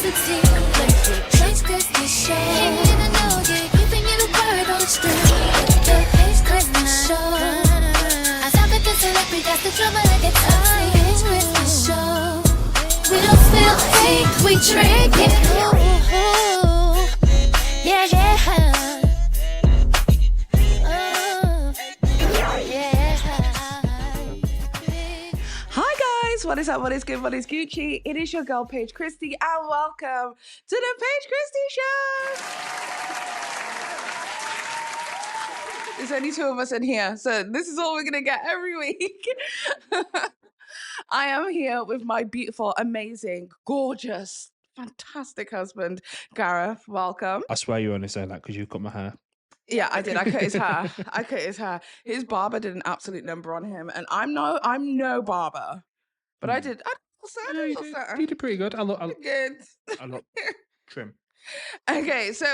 succeed. The Paige Christie Show. Ain't even know you, keeping you the word on the street. The Paige Christie Show. I stop at the celebrity, that's the trouble I get toxic. Paige Christie Show. We don't spill tea, we drink it. Ooh, yeah, yeah. Hi guys, what is up? What is good? What is Gucci? It is your girl Paige Christie, and welcome to the Paige Christie Show. There's only two of us in here, so this is all we're gonna get every week. I am here with my beautiful, amazing, gorgeous, fantastic husband, Gareth. Welcome. I swear you only say that because you've got my hair. Yeah, I did. I cut his hair. His barber did an absolute number on him, and I'm no barber, but I did. You did pretty good. I look Good. trim. Okay, so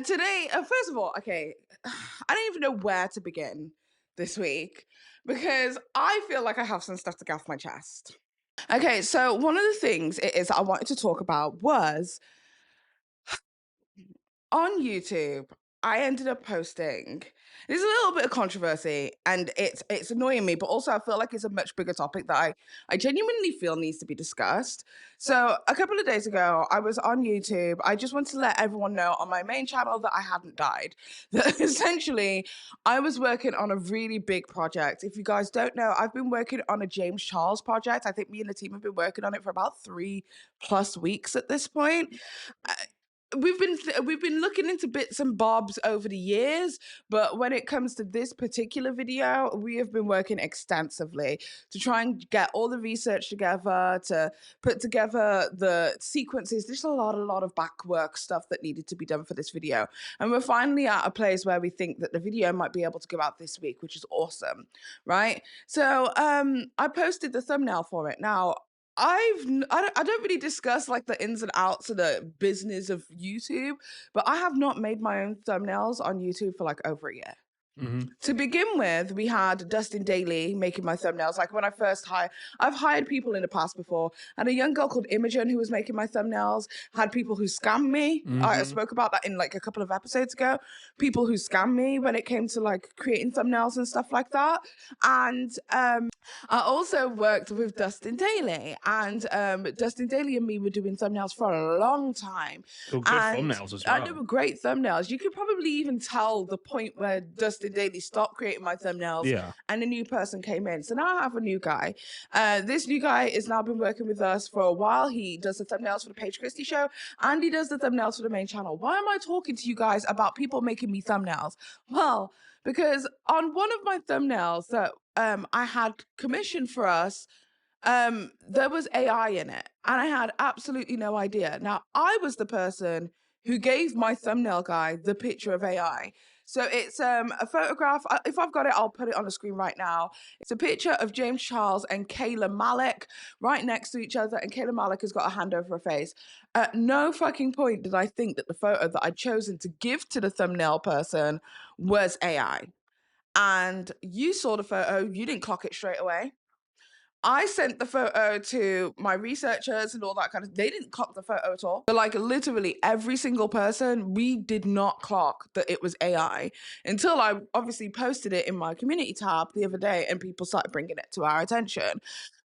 today, first of all, okay, I don't even know where to begin this week because I feel like I have some stuff to get off my chest. Okay, so one of the things it is I wanted to talk about was on YouTube. I ended up posting. There's a little bit of controversy, and it's annoying me, but also I feel like it's a much bigger topic that I genuinely feel needs to be discussed. So a couple of days ago, I was on YouTube. I just want to let everyone know on my main channel that I hadn't died. That essentially, I was working on a really big project. If you guys don't know, I've been working on a James Charles project. I think me and the team have been working on it for about 3+ weeks at this point. We've been looking into bits and bobs over the years, but when it comes to this particular video, we have been working extensively to try and get all the research together, to put together the sequences. There's a lot of back work stuff that needed to be done for this video, and we're finally at a place where we think that the video might be able to go out this week, which is awesome, right? So I posted the thumbnail for it. Now, I don't really discuss like the ins and outs of the business of YouTube, but I have not made my own thumbnails on YouTube for like over a year. Mm-hmm. To begin with, we had Dustin Daly making my thumbnails. Like when I first I've hired people in the past before. And a young girl called Imogen who was making my thumbnails, had people who scammed me. Mm-hmm. I spoke about that in like a couple of episodes ago. People who scammed me when it came to like creating thumbnails and stuff like that. And I also worked with Dustin Daly, and Dustin Daly and me were doing thumbnails for a long time. Good thumbnails as well. I know, great thumbnails. You could probably even tell the point where Dustin Daly stopped creating my thumbnails and a new person came in. So now I have a new guy. This new guy has now been working with us for a while. He does the thumbnails for the Paige Christie Show, and he does the thumbnails for the main channel. Why am I talking to you guys about people making me thumbnails? Well, because on one of my thumbnails that I had commissioned for us, there was AI in it, and I had absolutely no idea. Now, I was the person who gave my thumbnail guy the picture of AI. So it's a photograph. If I've got it, I'll put it on the screen right now. It's a picture of James Charles and Kayla Malik right next to each other, and Kayla Malik has got a hand over her face. At no fucking point did I think that the photo that I'd chosen to give to the thumbnail person was AI. And you saw the photo, you didn't clock it straight away. I sent the photo to my researchers and all that kind of, they didn't clock the photo at all. But like literally every single person, we did not clock that it was AI until I obviously posted it in my community tab the other day and people started bringing it to our attention.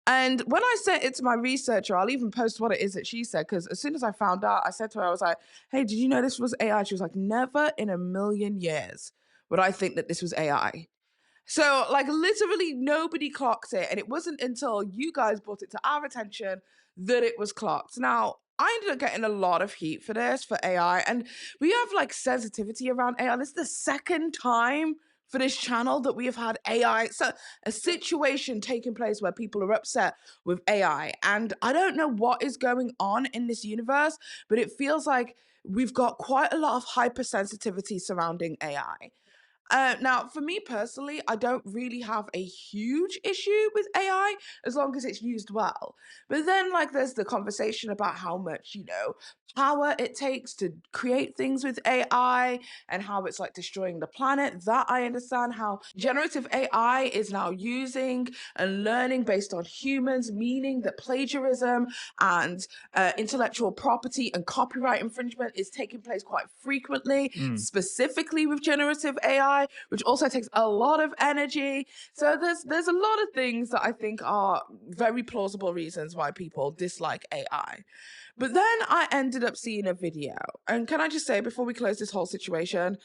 And when I sent it to my researcher, I'll even post what it is that she said, because as soon as I found out, I said to her, I was like, hey, did you know this was AI? She was like, never in a million years would I think that this was AI. So, like, literally nobody clocked it. And it wasn't until you guys brought it to our attention that it was clocked. Now, I ended up getting a lot of heat for this, for AI. And we have, like, sensitivity around AI. This is the second time for this channel that we have had AI. So, a situation taking place where people are upset with AI. And I don't know what is going on in this universe, but it feels like we've got quite a lot of hypersensitivity surrounding AI. Now, for me personally, I don't really have a huge issue with AI as long as it's used well. But then, like, there's the conversation about how much, power it takes to create things with AI and how it's like destroying the planet. That I understand how generative AI is now using and learning based on humans, meaning that plagiarism and intellectual property and copyright infringement is taking place quite frequently, specifically with generative AI, which also takes a lot of energy. So there's a lot of things that I think are very plausible reasons why people dislike AI. But then I ended up seeing a video. And can I just say, before we close this whole situation,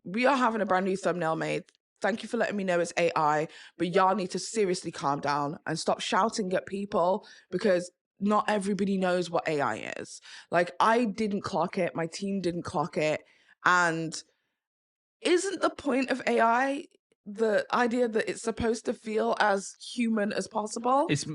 we are having a brand new thumbnail made. Thank you for letting me know it's AI, but y'all need to seriously calm down and stop shouting at people because not everybody knows what AI is. Like, I didn't clock it. My team didn't clock it. And isn't the point of AI the idea that it's supposed to feel as human as possible? It's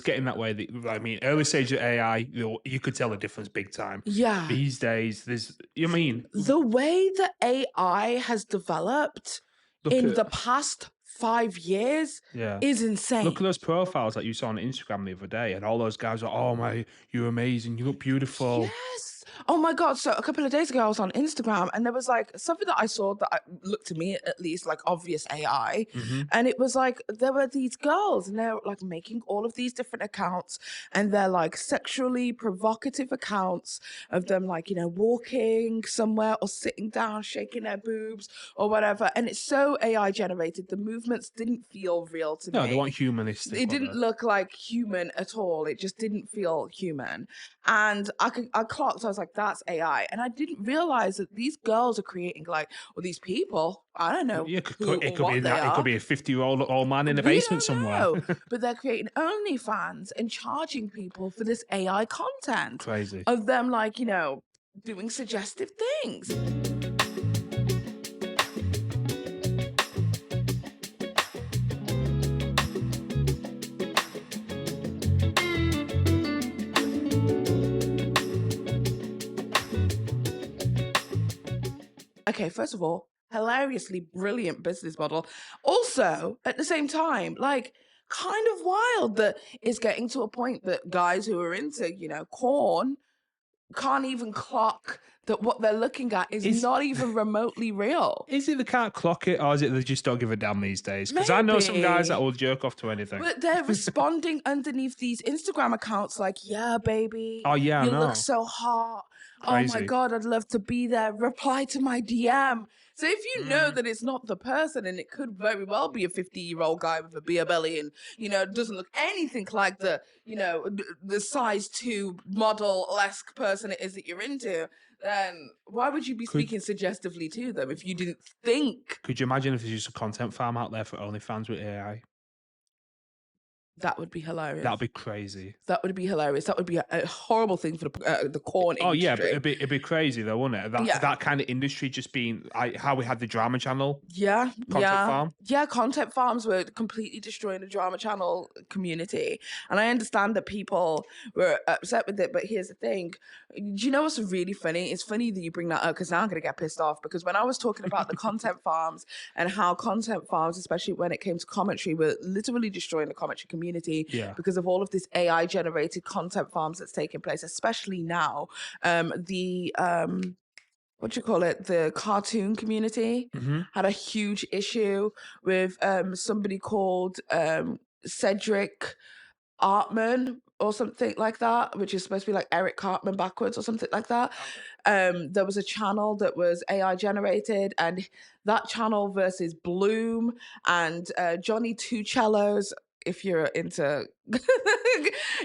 getting that way. I mean, early stage of AI, you could tell the difference big time. Yeah. These days, the way that AI has developed the past 5 years is insane. Look at those profiles that you saw on Instagram the other day, and all those guys are, oh my, you're amazing, you look beautiful. Yes. Oh my God. So a couple of days ago, I was on Instagram and there was like something that I saw that looked to me at least like obvious AI. And it was like, there were these girls and they're like making all of these different accounts and they're like sexually provocative accounts of them like, walking somewhere or sitting down, shaking their boobs or whatever. And it's so AI generated. The movements didn't feel real to me. No, they weren't humanistic. It didn't look like human at all. It just didn't feel human. And I clocked, I was like, that's AI. And I didn't realize that these girls are creating these people, I don't know. Yeah, it could be a 50-year-old old man in a basement somewhere. But they're creating OnlyFans and charging people for this AI content. Crazy. Of them doing suggestive things. Okay, first of all, hilariously brilliant business model. Also, at the same time, kind of wild that it's getting to a point that guys who are into, corn can't even clock that what they're looking at is not even remotely real. Is it they can't clock it, or is it they just don't give a damn these days? Because I know some guys that will jerk off to anything. But they're responding underneath these Instagram accounts like, yeah, baby. Oh, yeah, you look so hot. Crazy. Oh, my God, I'd love to be there. Reply to my DM. So if you know that it's not the person and it could very well be a 50-year-old guy with a beer belly and, doesn't look anything like the size 2 model-esque person it is that you're into, then why would you be speaking suggestively to them if you didn't think? Could you imagine if there's just a content farm out there for OnlyFans with AI? That would be hilarious. That would be crazy. That would be hilarious. That would be a horrible thing for the corn industry. Oh, yeah, but it'd be crazy, though, wouldn't it? That kind of industry just being how we had the drama channel. Yeah. Content farm. Yeah, content farms were completely destroying the drama channel community. And I understand that people were upset with it, but here's the thing. Do you know what's really funny? It's funny that you bring that up because now I'm going to get pissed off because when I was talking about the content farms and how content farms, especially when it came to commentary, were literally destroying the commentary community because of all of this AI generated content farms that's taking place, especially now. The cartoon community had a huge issue with somebody called Cedric Artman or something like that, which is supposed to be like Eric Cartman backwards or something like that. There was a channel that was AI generated, and that channel versus Bloom and Johnny Two Cellos. If you're into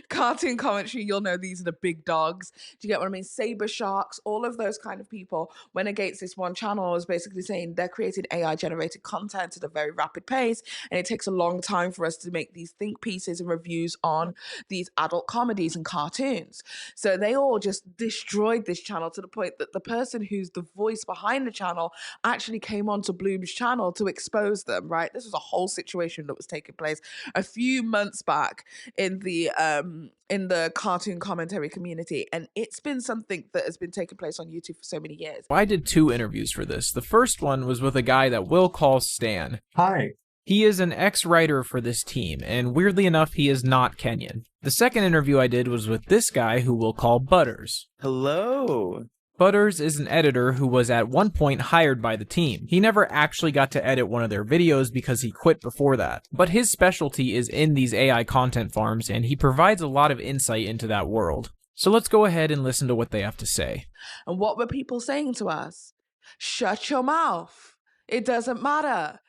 cartoon commentary, you'll know these are the big dogs. Do you get what I mean? Saber Sharks, all of those kind of people went against this one channel. Was basically saying they're creating AI generated content at a very rapid pace, and it takes a long time for us to make these think pieces and reviews on these adult comedies and cartoons. So they all just destroyed this channel to the point that the person who's the voice behind the channel actually came onto Bloom's channel to expose them, right? This was a whole situation that was taking place. A few months back in the cartoon commentary community, and it's been something that has been taking place on YouTube for so many years. I did 2 interviews for this. The first one was with a guy that we'll call Stan. Hi. He is an ex-writer for this team, and weirdly enough, he is not Kenyan. The second interview I did was with this guy who we'll call Butters. Hello. Butters is an editor who was at one point hired by the team. He never actually got to edit one of their videos because he quit before that. But his specialty is in these AI content farms, and he provides a lot of insight into that world. So let's go ahead and listen to what they have to say. And what were people saying to us? Shut your mouth. It doesn't matter.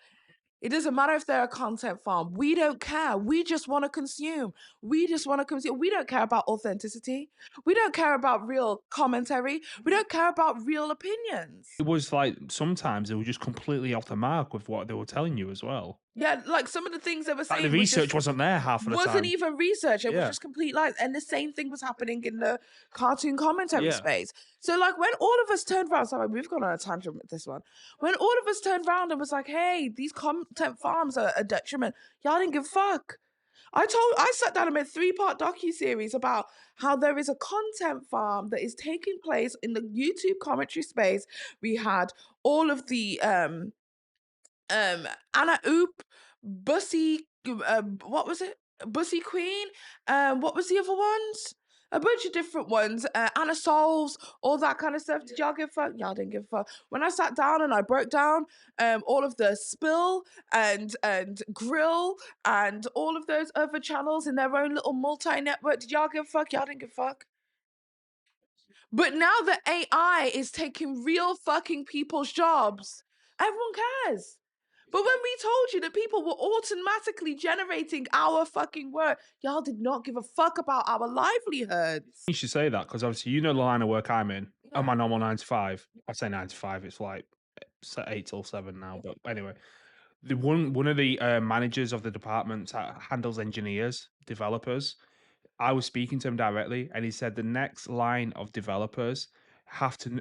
It doesn't matter if they're a content farm. We don't care. We just want to consume. We just want to consume. We don't care about authenticity. We don't care about real commentary. We don't care about real opinions. It was like sometimes they were just completely off the mark with what they were telling you as well. Yeah, like some of the things they were saying. Like the research wasn't there half of the time. Wasn't even research. It was just complete lies. And the same thing was happening in the cartoon commentary space. So like when all of us turned around, sorry, we've gone on a tangent with this one. When all of us turned around and was like, hey, these content farms are a detriment, y'all didn't give a fuck. I sat down and made a 3-part docuseries about how there is a content farm that is taking place in the YouTube commentary space. We had all of the Anna Oop, Bussy, what was it? Bussy Queen. What was the other ones? A bunch of different ones. Anna Souls, all that kind of stuff. Did y'all give a fuck? Y'all didn't give a fuck. When I sat down and I broke down all of the Spill and Grill and all of those other channels in their own little multi-network, did y'all give a fuck? Y'all didn't give a fuck. But now that AI is taking real fucking people's jobs, everyone cares. But when we told you that people were automatically generating our fucking work, y'all did not give a fuck about our livelihoods. You should say that because obviously you know the line of work I'm in. On my normal 9 to 5. I say 9 to 5. It's like 8 till 7 now. But anyway, the one of the managers of the department that handles engineers, developers, I was speaking to him directly, and he said the next line of developers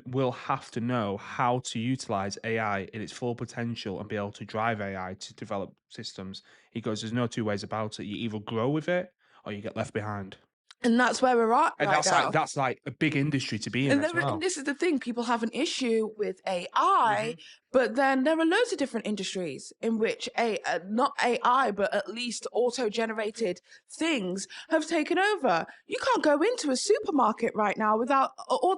will have to know how to utilize AI in its full potential and be able to drive AI to develop systems. He goes, there's no 2 ways about it. You either grow with it or you get left behind. And that's where we're at And right now. that's like a big industry to be in as well. And this is the thing, people have an issue with AI, but then there are loads of different industries in which not AI, but at least auto-generated things have taken over. You can't go into a supermarket right now without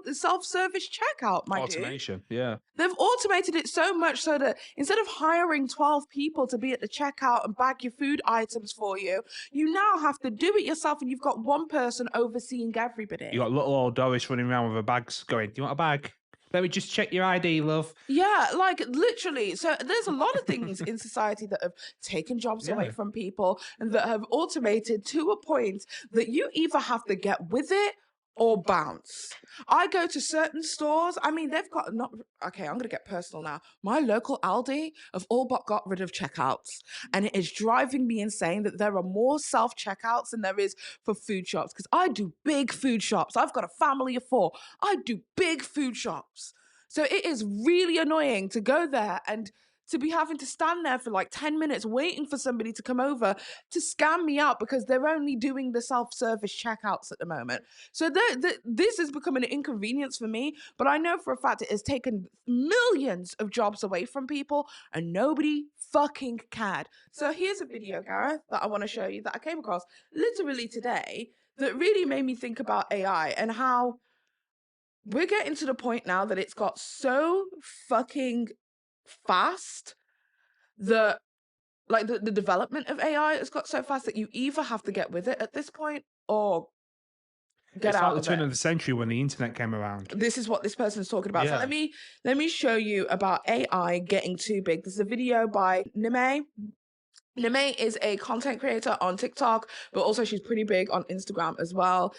the self-service checkout, my dude. Automation, yeah. They've automated it so much so that instead of hiring 12 people to be at the checkout and bag your food items for you, you now have to do it yourself, and you've got one person overseeing everybody. You got little old Doris running around with her bags going, do you want a bag? Let me just check your ID, love. Yeah, like literally. So there's a lot of things in society that have taken jobs away from people and that have automated to a point that you either have to get with it or bounce. I go to certain stores. I mean, they've got okay, I'm going to get personal now. My local Aldi have all but got rid of checkouts. And it is driving me insane that there are more self-checkouts than there is for food shops. Because I do big food shops. I've got a family of 4. I do big food shops. So it is really annoying to go there and to be having to stand there for like 10 minutes waiting for somebody to come over to scan me out because they're only doing the self-service checkouts at the moment. So this has become an inconvenience for me, but I know for a fact it has taken millions of jobs away from people and nobody fucking cared. So here's a video, Gareth, that I want to show you that I came across literally today that really made me think about AI and how we're getting to the point now that it's got so fucking fast that like the development of AI has got so fast that you either have to get with it at this point or get out of it. It's like the turn of the century when the internet came around. This is what this person's talking about. Yeah. So let me show you about AI getting too big. This is a video by Nime. Nime is a content creator on TikTok, but also she's pretty big on Instagram as well.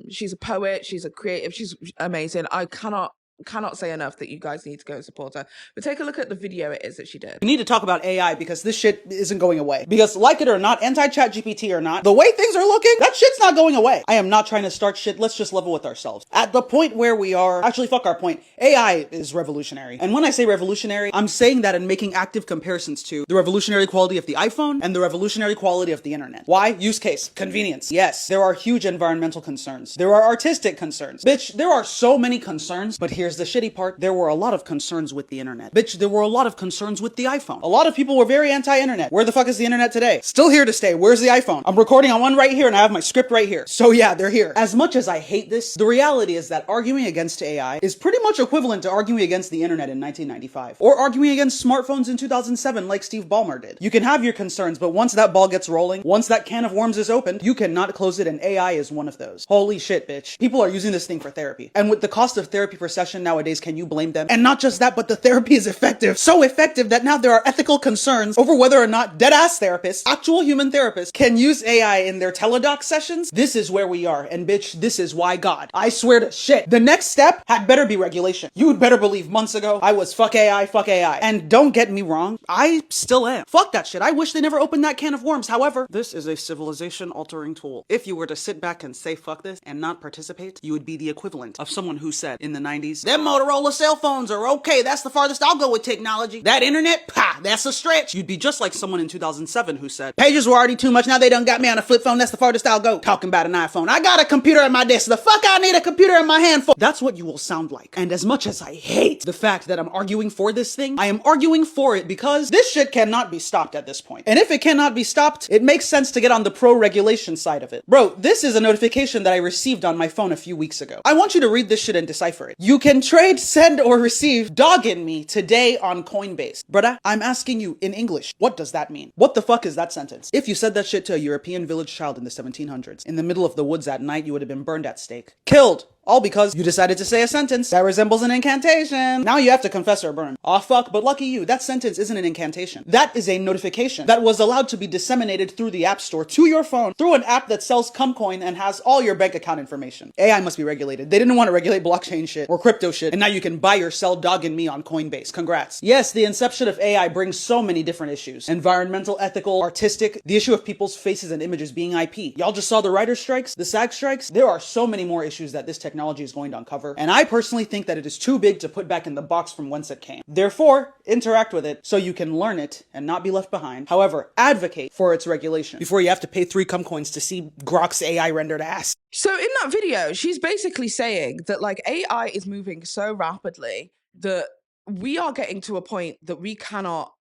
She's a poet, she's a creative, she's amazing. I cannot cannot say enough that you guys need to go and support her. But take a look at the video it is that she did. We need to talk about AI because this shit isn't going away. Because like it or not, anti-chat GPT or not, the way things are looking, that shit's not going away. I am not trying to start shit. Let's just level with ourselves. At the point where we are, actually fuck our point, AI is revolutionary. And when I say revolutionary, I'm saying that in making active comparisons to the revolutionary quality of the iPhone and the revolutionary quality of the internet. Why? Use case. Convenience. Yes, there are huge environmental concerns. There are artistic concerns. Bitch, there are so many concerns, but here's the shitty part. There were a lot of concerns with the internet. Bitch, there were a lot of concerns with the iPhone. A lot of people were very anti-internet. Where the fuck is the internet today? Still here to stay. Where's the iPhone? I'm recording on one right here and I have my script right here. So yeah, they're here. As much as I hate this, the reality is that arguing against AI is pretty much equivalent to arguing against the internet in 1995. Or arguing against smartphones in 2007 like Steve Ballmer did. You can have your concerns, but once that ball gets rolling, once that can of worms is opened, you cannot close it, and AI is one of those. Holy shit, bitch. People are using this thing for therapy. And with the cost of therapy per session nowadays, can you blame them? And not just that, but the therapy is effective. So effective that now there are ethical concerns over whether or not dead-ass therapists, actual human therapists, can use AI in their teledoc sessions. This is where we are. And bitch, this is why God. I swear to shit. The next step had better be regulation. You would better believe months ago, I was fuck AI, fuck AI. And don't get me wrong, I still am. Fuck that shit. I wish they never opened that can of worms. However, this is a civilization-altering tool. If you were to sit back and say fuck this and not participate, you would be the equivalent of someone who said in the 90s, them Motorola cell phones are okay, that's the farthest I'll go with technology. That internet, pah, that's a stretch. You'd be just like someone in 2007 who said, pages were already too much, now they done got me on a flip phone, that's the farthest I'll go. Talking about an iPhone. I got a computer at my desk, the fuck I need a computer in my hand for? That's what you will sound like. And as much as I hate the fact that I'm arguing for this thing, I am arguing for it because this shit cannot be stopped at this point. And if it cannot be stopped, it makes sense to get on the pro-regulation side of it. Bro, this is a notification that I received on my phone a few weeks ago. I want you to read this shit and decipher it. You can trade, send, or receive dog in me today on Coinbase. Brother, I'm asking you in English, what does that mean? What the fuck is that sentence? If you said that shit to a European village child in the 1700s, in the middle of the woods at night, you would have been burned at stake. Killed. All because you decided to say a sentence that resembles an incantation. Now you have to confess or burn. Aw fuck, but lucky you, that sentence isn't an incantation. That is a notification that was allowed to be disseminated through the App Store to your phone through an app that sells Cumcoin and has all your bank account information. AI must be regulated. They didn't want to regulate blockchain shit or crypto shit, and now you can buy or sell dog and me on Coinbase. Congrats. Yes, the inception of AI brings so many different issues. Environmental, ethical, artistic, the issue of people's faces and images being IP. Y'all just saw the writer strikes, the SAG strikes. There are so many more issues that this technology is going to uncover, and I personally think that it is too big to put back in the box from whence it came. Therefore, interact with it so you can learn it and not be left behind. However, advocate for its regulation before you have to pay 3 Cumcoins to see Grok's AI rendered ass. So in that video, she's basically saying that like AI is moving so rapidly that we are getting to a point that we cannot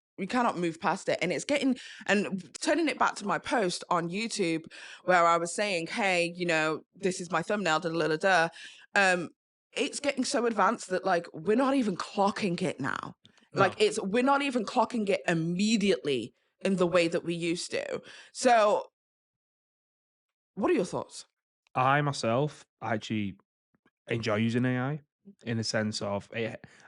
move past it. And it's getting, and turning it back to my post on YouTube where I was saying, hey, you know, this is my thumbnail, da da da da. It's getting so advanced that like we're not even clocking it now. No. Like we're not even clocking it immediately in the way that we used to. So what are your thoughts? I myself actually enjoy using AI in the sense of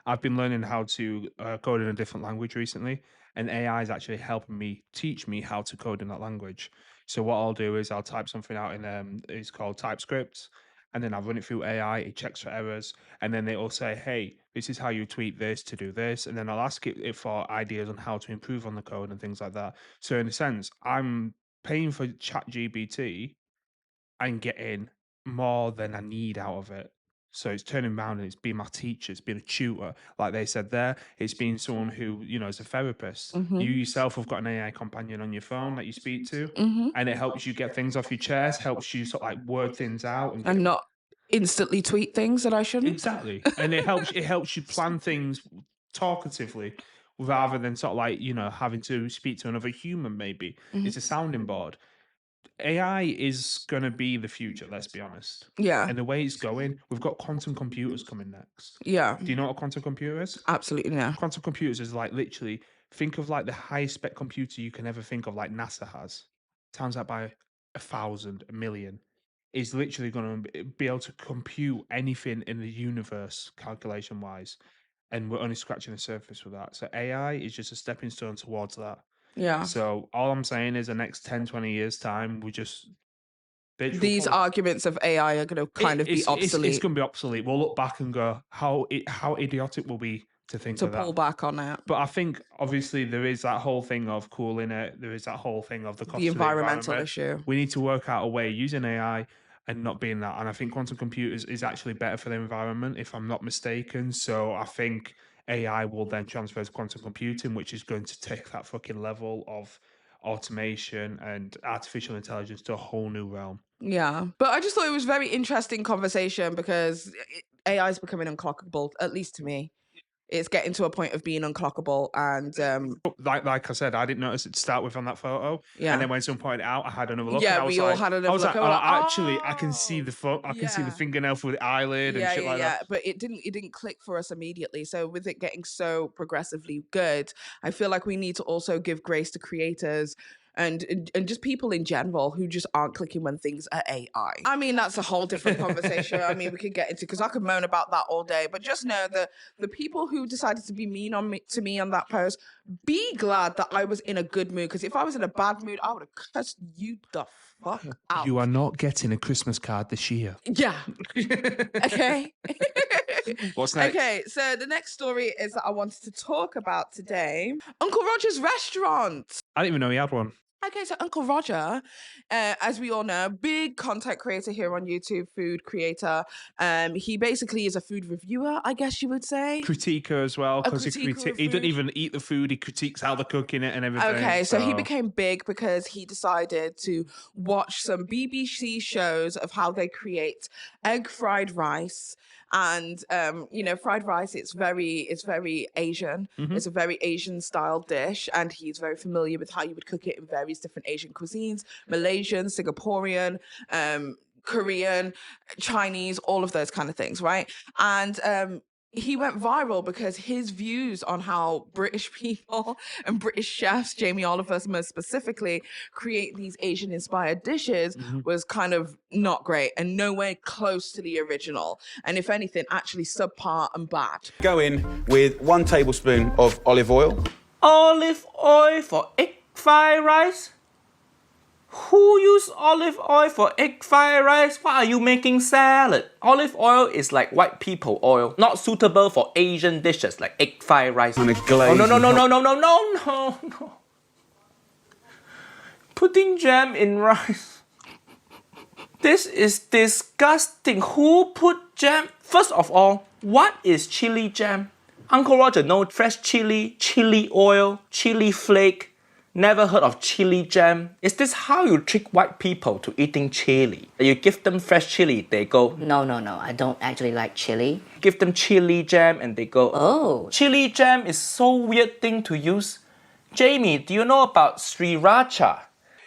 I've been learning how to code in a different language recently, and AI is actually helping me teach me how to code in that language. So what I'll do is I'll type something out in it's called TypeScript, and then I'll run it through AI. It checks for errors, and then it will say, "Hey, this is how you tweak this to do this," and then I'll ask it for ideas on how to improve on the code and things like that. So in a sense, I'm paying for ChatGPT and getting more than I need out of it. So it's turning around and it's being my teacher, it's being a tutor, like they said there. It's being someone who, you know, is a therapist. Mm-hmm. You yourself have got an AI companion on your phone that you speak to, Mm-hmm. and it helps you get things off your chest, helps you sort of like word things out, and not instantly tweet things that I shouldn't. Exactly, and it helps you plan things talkatively rather than sort of like, you know, having to speak to another human. Maybe it's a sounding board. AI is going to be the future, let's be honest. Yeah. And the way it's going, we've got quantum computers coming next. Yeah. Do you know what a quantum computer is? Absolutely, yeah. Quantum computers is like literally, think of like the highest spec computer you can ever think of, like NASA has. Times that by 1,000, 1,000,000. Is literally going to be able to compute anything in the universe, calculation-wise. And we're only scratching the surface with that. So AI is just a stepping stone towards that. Yeah. So all I'm saying is the next 10, 20 years time, we just these arguments of AI are going to kind of be obsolete. It's going to be obsolete. We'll look back and go, how idiotic will be to think of that. To pull back on it. But I think, obviously, there is that whole thing of cooling it. There is that whole thing of the cost of environmental the issue. We need to work out a way using AI and not being that. And I think quantum computers is actually better for the environment, if I'm not mistaken. So I think AI will then transfer to quantum computing, which is going to take that fucking level of automation and artificial intelligence to a whole new realm. Yeah, but I just thought it was very interesting conversation because AI is becoming unclockable, at least to me. It's getting to a point of being unclockable, and like I said, I didn't notice it to start with on that photo. Yeah. And then when someone pointed it out, I had another look. Yeah, and we all had another look. Actually, I can see the foot. I can see the fingernail through the eyelid and shit like that. But it didn't click for us immediately. So with it getting so progressively good, I feel like we need to also give grace to creators and just people in general who just aren't clicking when things are AI. I mean, that's a whole different conversation. I mean, we could get into, because I could moan about that all day, but just know that the people who decided to be mean to me on that post, be glad that I was in a good mood, because if I was in a bad mood, I would have cussed you the fuck out. You are not getting a Christmas card this year. Yeah. Okay. What's next? Okay, so the next story is that I wanted to talk about today. Uncle Roger's restaurant. I didn't even know he had one. Okay, so Uncle Roger, as we all know, big content creator here on YouTube, food creator. He basically is a food reviewer, I guess you would say. Critiquer as well, because he doesn't even eat the food. He critiques how they're cooking it and everything. Okay, so he became big because he decided to watch some BBC shows of how they create egg fried rice. And fried rice, it's very Asian. Mm-hmm. It's a very Asian style dish, and he's very familiar with how you would cook it in various different Asian cuisines: Malaysian, Singaporean, Korean, Chinese, all of those kind of things, right? And he went viral because his views on how British people and British chefs, Jamie Oliver most specifically, create these Asian-inspired dishes was kind of not great and nowhere close to the original. And if anything, actually subpar and bad. Go in with 1 tablespoon of olive oil. Olive oil for egg fried rice? Who use olive oil for egg fried rice? Why are you making salad? Olive oil is like white people oil, not suitable for Asian dishes like egg fried rice. And a glaze. Oh, no. Putting jam in rice. This is disgusting. Who put jam? First of all, what is chili jam? Uncle Roger knows fresh chili, chili oil, chili flake. Never heard of chili jam. Is this how you trick white people to eating chili? You give them fresh chili, they go, No, I don't actually like chili. Give them chili jam and they go, Oh. Chili jam is so weird thing to use. Jamie, do you know about sriracha?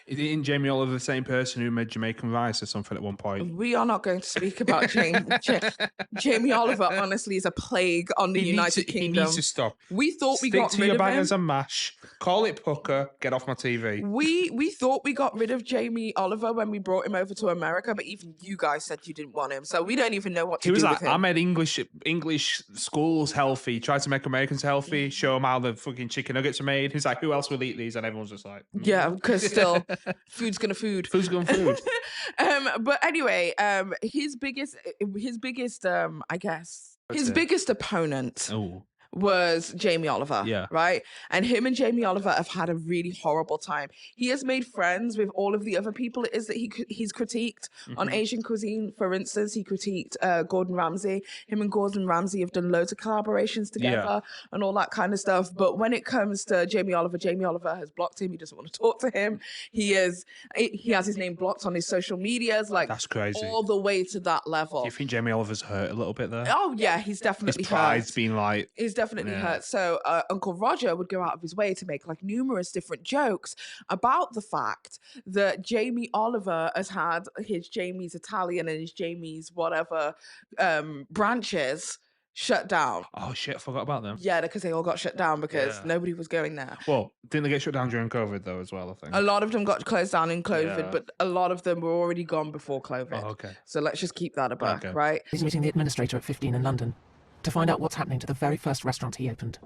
Isn't Jamie Oliver the same person who made Jamaican rice or something at one point? We are not going to speak about Jamie Oliver. Honestly, is a plague on the United Kingdom. He needs to stop. We thought we Stick got to rid your of bangers him. and mash. Call it pucker. Get off my TV. We thought we got rid of Jamie Oliver when we brought him over to America, but even you guys said you didn't want him, so we don't even know what to do with him. He was like, I made English schools healthy, tried to make Americans healthy, show them how the fucking chicken nuggets are made. He's like, who else will eat these? And everyone's just like, yeah, because still, food's gonna food. Food's gonna food. But anyway, his biggest, I guess, biggest opponent. Oh. Was Jamie Oliver, yeah, right? And him and Jamie Oliver have had a really horrible time. He has made friends with all of the other people it is that he's critiqued on Asian cuisine. For instance, he critiqued Gordon Ramsay. Him and Gordon Ramsay have done loads of collaborations together and all that kind of stuff. But when it comes to Jamie Oliver has blocked him. He doesn't want to talk to him. He has his name blocked on his social medias. Like, that's crazy. All the way to that level. Do you think Jamie Oliver's hurt a little bit there? Oh yeah, he's definitely his pride's been like. Definitely hurt. So Uncle Roger would go out of his way to make like numerous different jokes about the fact that Jamie Oliver has had his Jamie's Italian and his Jamie's whatever branches shut down. Oh shit, I forgot about them. Yeah, because they all got shut down because nobody was going there. Well, didn't they get shut down during COVID though as well, I think? A lot of them got closed down in COVID, but a lot of them were already gone before COVID. Oh, okay. So let's just keep that a buck, right? He's meeting the administrator at 15 in London to find out what's happening to the very first restaurant he opened.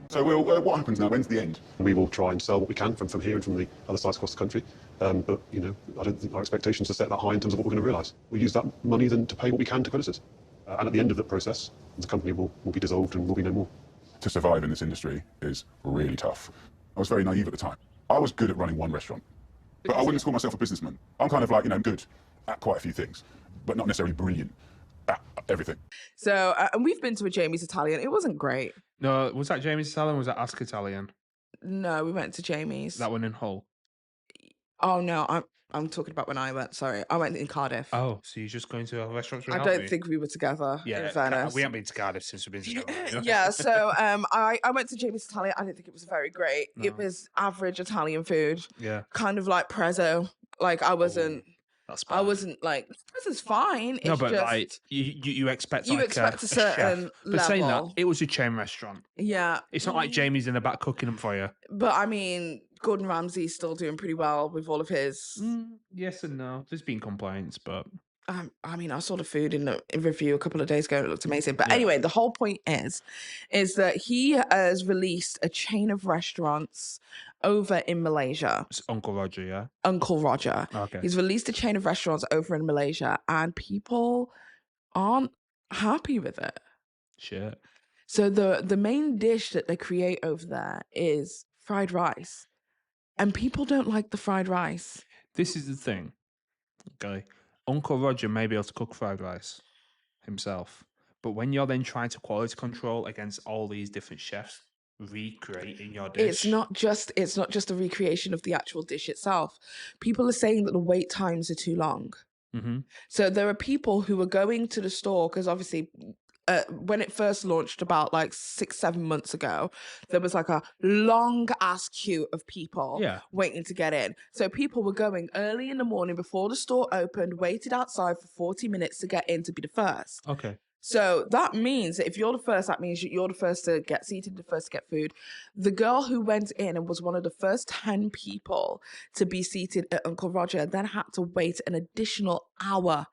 So what happens now? When's the end? We will try and sell what we can from here and from the other sites across the country. But, you know, I don't think our expectations are set that high in terms of what we're going to realise. We'll use that money then to pay what we can to creditors. And at the end of the process, the company will be dissolved and will be no more. To survive in this industry is really tough. I was very naive at the time. I was good at running one restaurant, but I wouldn't call myself a businessman. I'm kind of like, you know, good at quite a few things, but not necessarily brilliant at everything. So, and we've been to a Jamie's Italian. It wasn't great. No, was that Jamie's Italian or was that Ask Italian? No, we went to Jamie's. That one in Hull? Oh, no, I'm talking about when I went. Sorry, I went in Cardiff. Oh, so you're just going to a restaurant? I don't think we were together. Yeah, in fairness. we haven't been to Cardiff since we've been together. Yeah, so I went to Jamie's Italian. I didn't think it was very great. No. It was average Italian food. Yeah. Kind of like prezzo. Like I wasn't. That's bad. I wasn't like prezzo's fine. No, it's but just, like you expect you like expect a chef. certain But saying that, level. it was a chain restaurant. Yeah. It's not like Jamie's in the back cooking them for you. But I mean, Gordon Ramsay's still doing pretty well with all of his. Yes and no. There's been complaints, but I mean, I saw the food in the review a couple of days ago. It looked amazing. But anyway, the whole point is that he has released a chain of restaurants over in Malaysia. It's Uncle Roger, yeah? Uncle Roger. Okay. He's released a chain of restaurants over in Malaysia, and people aren't happy with it. Shit. So the main dish that they create over there is fried rice. And people don't like the fried rice. This is the thing. Okay. Uncle Roger may be able to cook fried rice himself. But when you're then trying to quality control against all these different chefs recreating your dish. It's not just a recreation of the actual dish itself. People are saying that the wait times are too long. Mm-hmm. So there are people who are going to the store because obviously when it first launched about like 6-7 months ago, there was like a long ass queue of people waiting to get in. So people were going early in the morning before the store opened, waited outside for 40 minutes to get in to be the first. Okay. So that means that if you're the first, that means you're the first to get seated, the first to get food. The girl who went in and was one of the first 10 people to be seated at Uncle Roger then had to wait an additional hour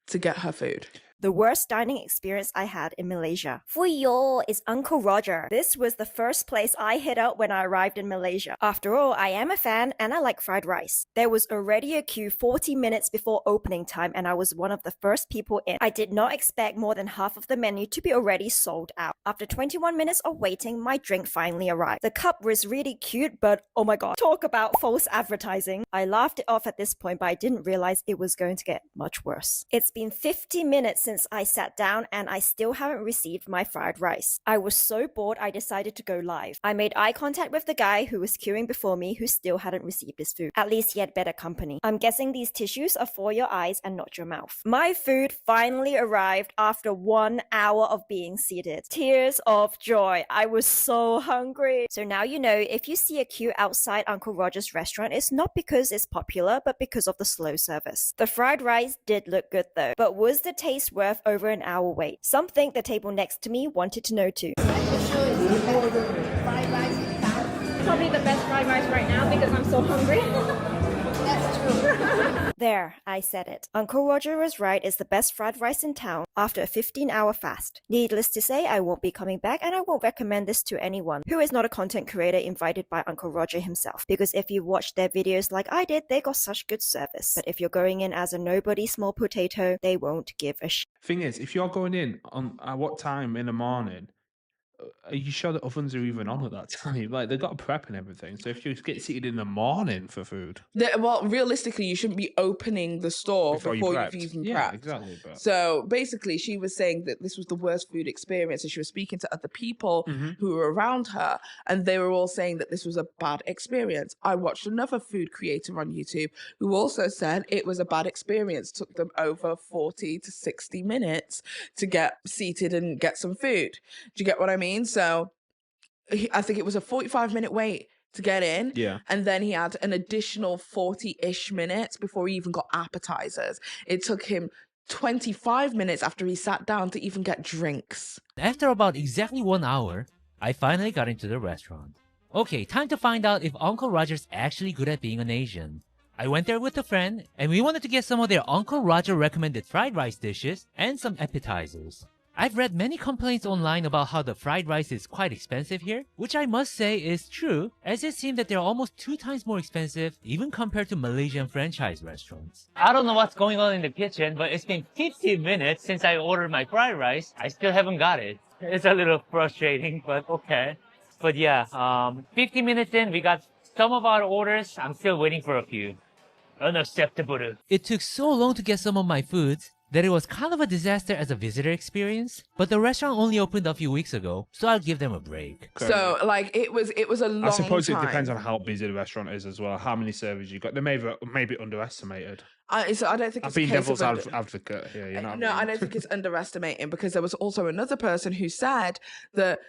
to get her food. The worst dining experience I had in Malaysia. For yo, it's Uncle Roger. This was the first place I hit up when I arrived in Malaysia. After all, I am a fan and I like fried rice. There was already a queue 40 minutes before opening time and I was one of the first people in. I did not expect more than half of the menu to be already sold out. After 21 minutes of waiting, my drink finally arrived. The cup was really cute, but oh my god, talk about false advertising. I laughed it off at this point, but I didn't realize it was going to get much worse. It's been 50 minutes since I sat down and I still haven't received my fried rice. I was so bored I decided to go live. I made eye contact with the guy who was queuing before me who still hadn't received his food. At least he had better company. I'm guessing these tissues are for your eyes and not your mouth. My food finally arrived after 1 hour of being seated. Tears of joy. I was so hungry. So now you know if you see a queue outside Uncle Roger's restaurant, it's not because it's popular, but because of the slow service. The fried rice did look good though, but was the taste worth over an hour wait? Something the table next to me wanted to know too. Probably the best fried rice right now because I'm so hungry. That's true. There, I said it. Uncle Roger was right, it's the best fried rice in town after a 15-hour fast. Needless to say, I won't be coming back and I won't recommend this to anyone who is not a content creator invited by Uncle Roger himself. Because if you watched their videos like I did, they got such good service. But if you're going in as a nobody small potato, they won't give a shit. Thing is, if you're going in at what time in the morning, are you sure the ovens are even on at that time? Like, they've got a prep and everything. So if you get seated in the morning for food... Well, realistically, you shouldn't be opening the store before you've even prepped. Yeah, exactly. But... So basically, she was saying that this was the worst food experience. And she was speaking to other people who were around her. And they were all saying that this was a bad experience. I watched another food creator on YouTube who also said it was a bad experience. Took them over 40 to 60 minutes to get seated and get some food. Do you get what I mean? So I think it was a 45-minute wait to get in. Yeah. And then he had an additional 40-ish minutes before he even got appetizers. It took him 25 minutes after he sat down to even get drinks. After about exactly 1 hour, I finally got into the restaurant. Okay, time to find out if Uncle Roger's actually good at being an Asian. I went there with a friend, and we wanted to get some of their Uncle Roger recommended fried rice dishes and some appetizers. I've read many complaints online about how the fried rice is quite expensive here, which I must say is true, as it seems that they're almost 2 times more expensive even compared to Malaysian franchise restaurants. I don't know what's going on in the kitchen, but it's been 15 minutes since I ordered my fried rice. I still haven't got it. It's a little frustrating, but okay. But yeah, 15 minutes in, we got some of our orders. I'm still waiting for a few. Unacceptable. It took so long to get some of my foods that it was kind of a disaster as a visitor experience, but the restaurant only opened a few weeks ago, so I'll give them a break. So, like, it was a long time. I suppose it depends on how busy the restaurant is as well, how many servers you got. They may be underestimated. I don't think it's I've been a case devil's of advocate here. You know no, I don't think it's underestimating, because there was also another person who said that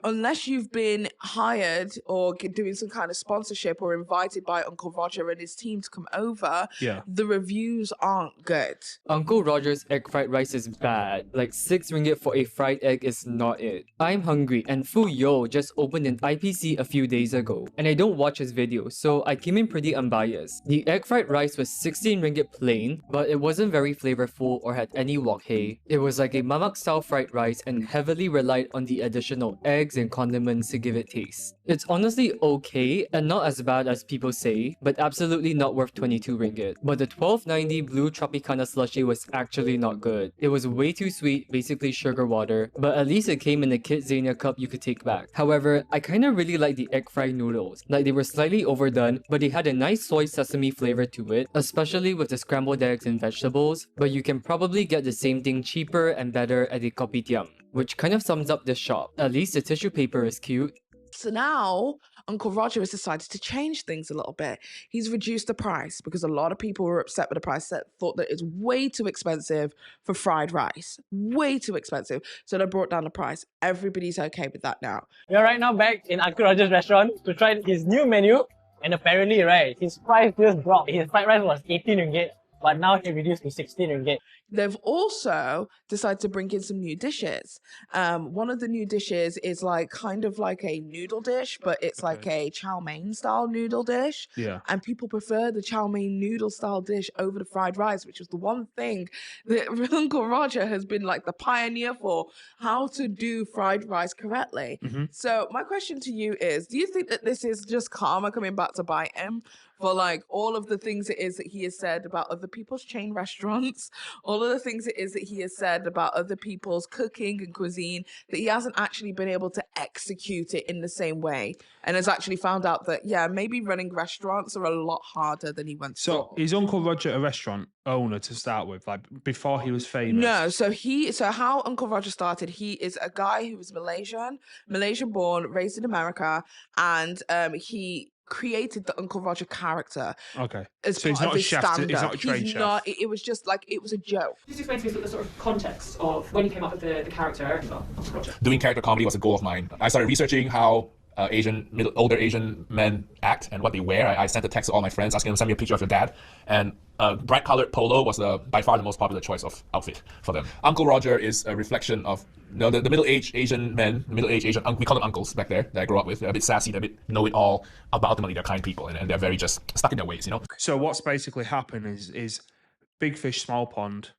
unless you've been hired or doing some kind of sponsorship or invited by Uncle Roger and his team to come over, the reviews aren't good. Uncle Roger's egg fried rice is bad. Like 6 ringgit for a fried egg is not it. I'm hungry, and Fu Yo just opened an IPC a few days ago, and I don't watch his videos, so I came in pretty unbiased. The egg fried rice was 16 ringgit plain, but it wasn't very flavorful or had any wok hei. It was like a mamak style fried rice and heavily relied on the additional eggs and condiments to give it taste. It's honestly okay and not as bad as people say, but absolutely not worth 22 ringgit. But the 12.90 blue Tropicana slushie was actually not good. It was way too sweet, basically sugar water, but at least it came in a Kidzania cup you could take back. However, I kinda really like the egg fried noodles. Like, they were slightly overdone, but they had a nice soy sesame flavor to it, especially with the scrambled eggs and vegetables, but you can probably get the same thing cheaper and better at a kopitiam, which kind of sums up this shop. At least the tissue paper is cute. So now Uncle Roger has decided to change things a little bit. He's reduced the price because a lot of people were upset with the price, that thought that it's way too expensive for fried rice. Way too expensive. So they brought down the price. Everybody's okay with that now. We are right now back in Uncle Roger's restaurant to try his new menu. And apparently, right, his price just dropped. His fried rice was 18 ringgit, but now it reduced to 16 ringgit. They've also decided to bring in some new dishes. One of the new dishes is like kind of like a noodle dish, but it's like a chow mein style noodle dish. Yeah. And people prefer the chow mein noodle style dish over the fried rice, which is the one thing that Uncle Roger has been like the pioneer for, how to do fried rice correctly. So my question to you is, do you think that this is just karma coming back to bite him for like all of the things it is that he has said about other people's chain restaurants, all of the things it is that he has said about other people's cooking and cuisine, that he hasn't actually been able to execute it in the same way, and has actually found out that, yeah, maybe running restaurants are a lot harder than he once thought. So is Uncle Roger a restaurant owner to start with, like before he was famous? No, so how Uncle Roger started, he is a guy who was Malaysian born, raised in America, and he created the Uncle Roger character. Okay. As So he's part not of a his chef, stand-up. he's not a trained chef. Not, it was just like, it was a joke. Just explain to me the sort of context of when you came up with the character. Doing character comedy was a goal of mine. I started researching how older Asian men act and what they wear. I sent a text to all my friends asking them to send me a picture of your dad, and bright colored polo was by far the most popular choice of outfit for them. Uncle Roger is a reflection of the middle-aged Asian men, we call them uncles back there, that I grew up with. They're a bit sassy, they're a bit know-it-all, but ultimately they're kind people, and they're very just stuck in their ways, you know? So what's basically happened is big fish, small pond,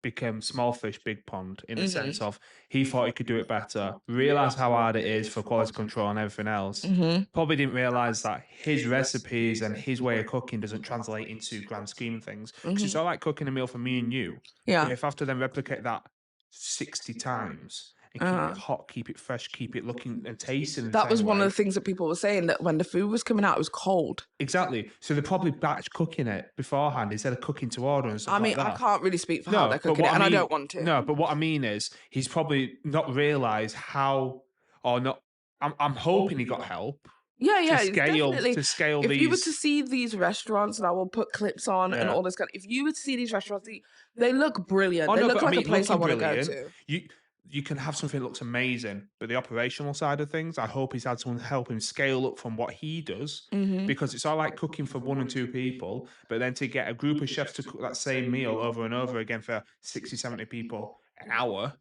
became small fish, big pond, in the sense of he thought he could do it better, realised how hard it is for quality control and everything else. Probably didn't realise that his recipes and his way of cooking doesn't translate into grand scheme of things. Because it's all like cooking a meal for me and you. Yeah. But if I have to then replicate that 60 times and keep it hot, keep it fresh, keep it looking and tasting the That was same one way. of the things that people were saying, that when the food was coming out, it was cold. Exactly. So they're probably batch cooking it beforehand instead of cooking to order and stuff like that. I can't really speak for how they're cooking it, and I don't want to. No, but what I mean is he's probably not realised how, or not. I'm hoping he got help. Yeah, To scale if these. you were to see these restaurants, and I will put clips on and all this kind of, if you were to see these restaurants, they look brilliant. Oh, They no, look but like I mean, a place I looking want to go brilliant. to. You can have something that looks amazing, but the operational side of things, I hope he's had someone help him scale up from what he does, because it's all like cooking for 1 and 2 people, but then to get a group of chefs to cook that same meal over and over again for 60, 70 people an hour,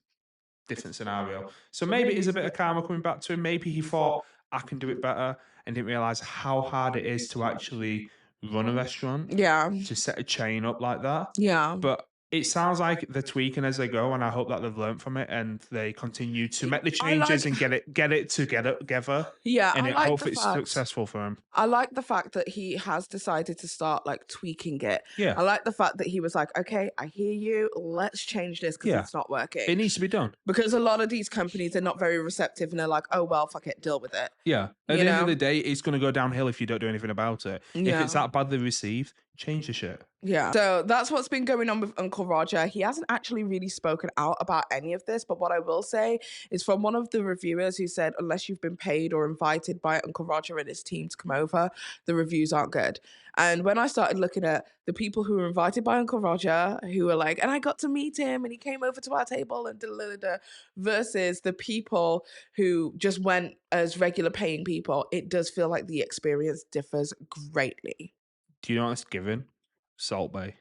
different scenario. So maybe it is a bit of karma coming back to him. Maybe he thought, I can do it better, and didn't realise how hard it is to actually run a restaurant. Yeah. To set a chain up like that. Yeah. But It sounds like they're tweaking as they go, and I hope that they've learned from it and they continue to make the changes and get it together. Yeah, and I like hope the it's fact. successful for him. I like the fact that he has decided to start like tweaking it. Yeah. I like the fact that he was like, okay, I hear you. Let's change this because it's not working. It needs to be done. Because a lot of these companies are not very receptive and they're like, oh, well, fuck it, deal with it. Yeah. At the end of the day, it's going to go downhill if you don't do anything about it. Yeah. If it's that badly received, change the shit. Yeah. So that's what's been going on with Uncle Roger. He hasn't actually really spoken out about any of this, but what I will say is from one of the reviewers who said, unless you've been paid or invited by Uncle Roger and his team to come over, the reviews aren't good. And when I started looking at the people who were invited by Uncle Roger, who were like, and I got to meet him and he came over to our table and da-da-da-da, versus the people who just went as regular paying people, it does feel like the experience differs greatly. Do you know what's given? Salt Bay.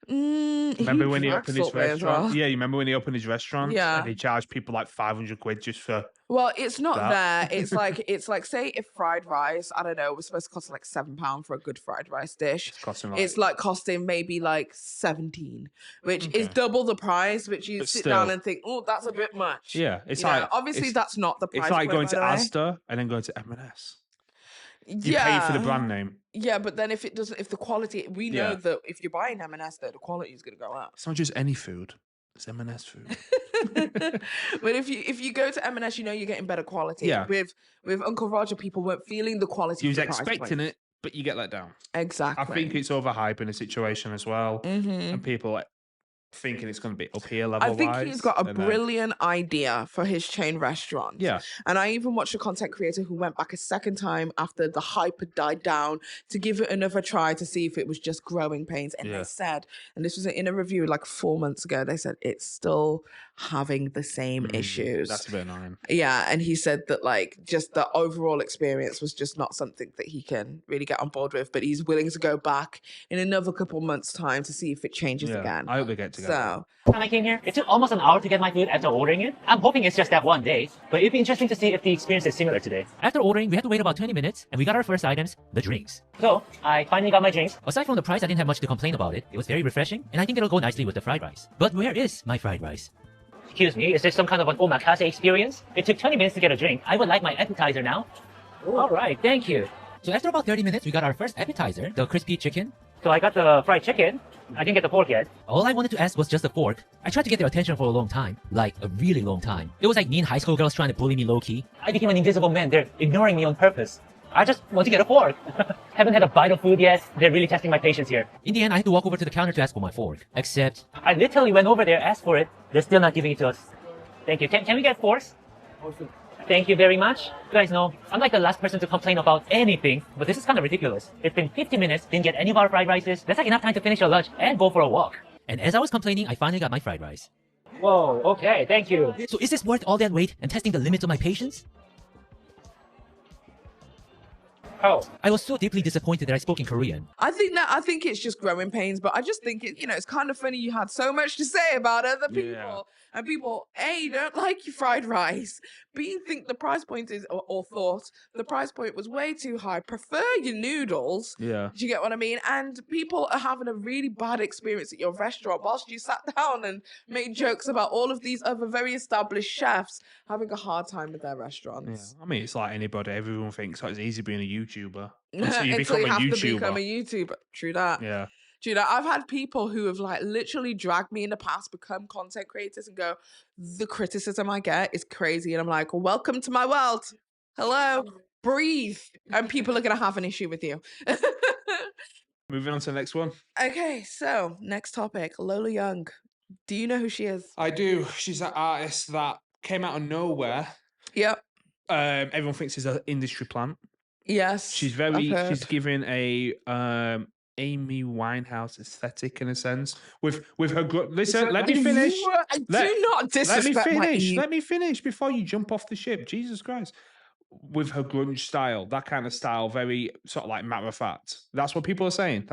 Remember Remember when he opened his restaurant? Yeah, you remember when he opened his restaurant? Yeah. And he charged people like 500 quid just for. Well, it's not that. there. It's like say if fried rice, I don't know, was supposed to cost like £7 for a good fried rice dish. It's like costing maybe like 17, which is double the price. Which you sit down and think, oh, that's a bit much. Yeah, it's You know, like obviously that's not the price. It's like going point, to by the way. Asda and then going to M&S. You pay for the brand name. Yeah, but then if the quality, we know that if you're buying M&S, that the quality is going to go up. It's not just any food; it's M&S food. But if you go to M&S, you know you're getting better quality. Yeah. With Uncle Roger, people weren't feeling the quality. You was of the price expecting point. it, but you get let down. Exactly. I think it's overhyping a situation as well, and people thinking it's going to be up here level. I think he's got a brilliant idea for his chain restaurant. Yeah. And I even watched a content creator who went back a second time after the hype had died down to give it another try to see if it was just growing pains. And they said, and this was in a review like 4 months ago, they said it's still having the same issues. That's a bit annoying. Yeah. And he said that like just the overall experience was just not something that he can really get on board with, but he's willing to go back in another couple months' time to see if it changes again. I hope they get together. So, When I came here, it took almost an hour to get my food after ordering it. I'm hoping it's just that one day, but it'd be interesting to see if the experience is similar today. After ordering, we had to wait about 20 minutes, and we got our first items, the drinks. So, I finally got my drinks. Aside from the price, I didn't have much to complain about it. It was very refreshing, and I think it'll go nicely with the fried rice. But where is my fried rice? Excuse me, is this some kind of an omakase experience? It took 20 minutes to get a drink. I would like my appetizer now. Alright, thank you. So after about 30 minutes, we got our first appetizer, the crispy chicken. So I got the fried chicken. I didn't get the pork yet. All I wanted to ask was just a fork. I tried to get their attention for a long time. Like, a really long time. It was like mean high school girls trying to bully me low-key. I became an invisible man. They're ignoring me on purpose. I just want to get a fork. Haven't had a bite of food yet. They're really testing my patience here. In the end, I had to walk over to the counter to ask for my fork. Except... I literally went over there, asked for it. They're still not giving it to us. Thank you. Can we get forks? Thank you very much. You guys know, I'm like the last person to complain about anything, but this is kind of ridiculous. It's been 50 minutes, didn't get any of our fried rices. That's like enough time to finish your lunch and go for a walk. And as I was complaining, I finally got my fried rice. Whoa, okay, thank you. So is this worth all that wait and testing the limits of my patience? Oh. I was so deeply disappointed that I spoke in Korean. I think it's just growing pains, but I just think it's kind of funny you had so much to say about other people. And people, A, don't like your fried rice. B, think the price point is, or thought the price point was way too high. Prefer your noodles. Yeah. Do you get what I mean? And people are having a really bad experience at your restaurant whilst you sat down and made jokes about all of these other very established chefs having a hard time with their restaurants. Yeah. I mean, it's like anybody. Everyone thinks it's easy being a YouTuber. Until you have to become a YouTuber. True that. Yeah. Dude, I've had people who have like literally dragged me in the past, become content creators and go, the criticism I get is crazy. And I'm like, welcome to my world. Hello, breathe. And people are going to have an issue with you. Moving on to the next one. Okay, so next topic, Lola Young. Do you know who she is? I do. She's that artist that came out of nowhere. Yep. Everyone thinks she's an industry plant. Yes. She's giving a Amy Winehouse aesthetic in a sense with her. Listen, let me finish. Do not disrespect Let me finish before you jump off the ship. Jesus Christ. With her grunge style, that kind of style, very sort of like matter of fact. That's what people are saying.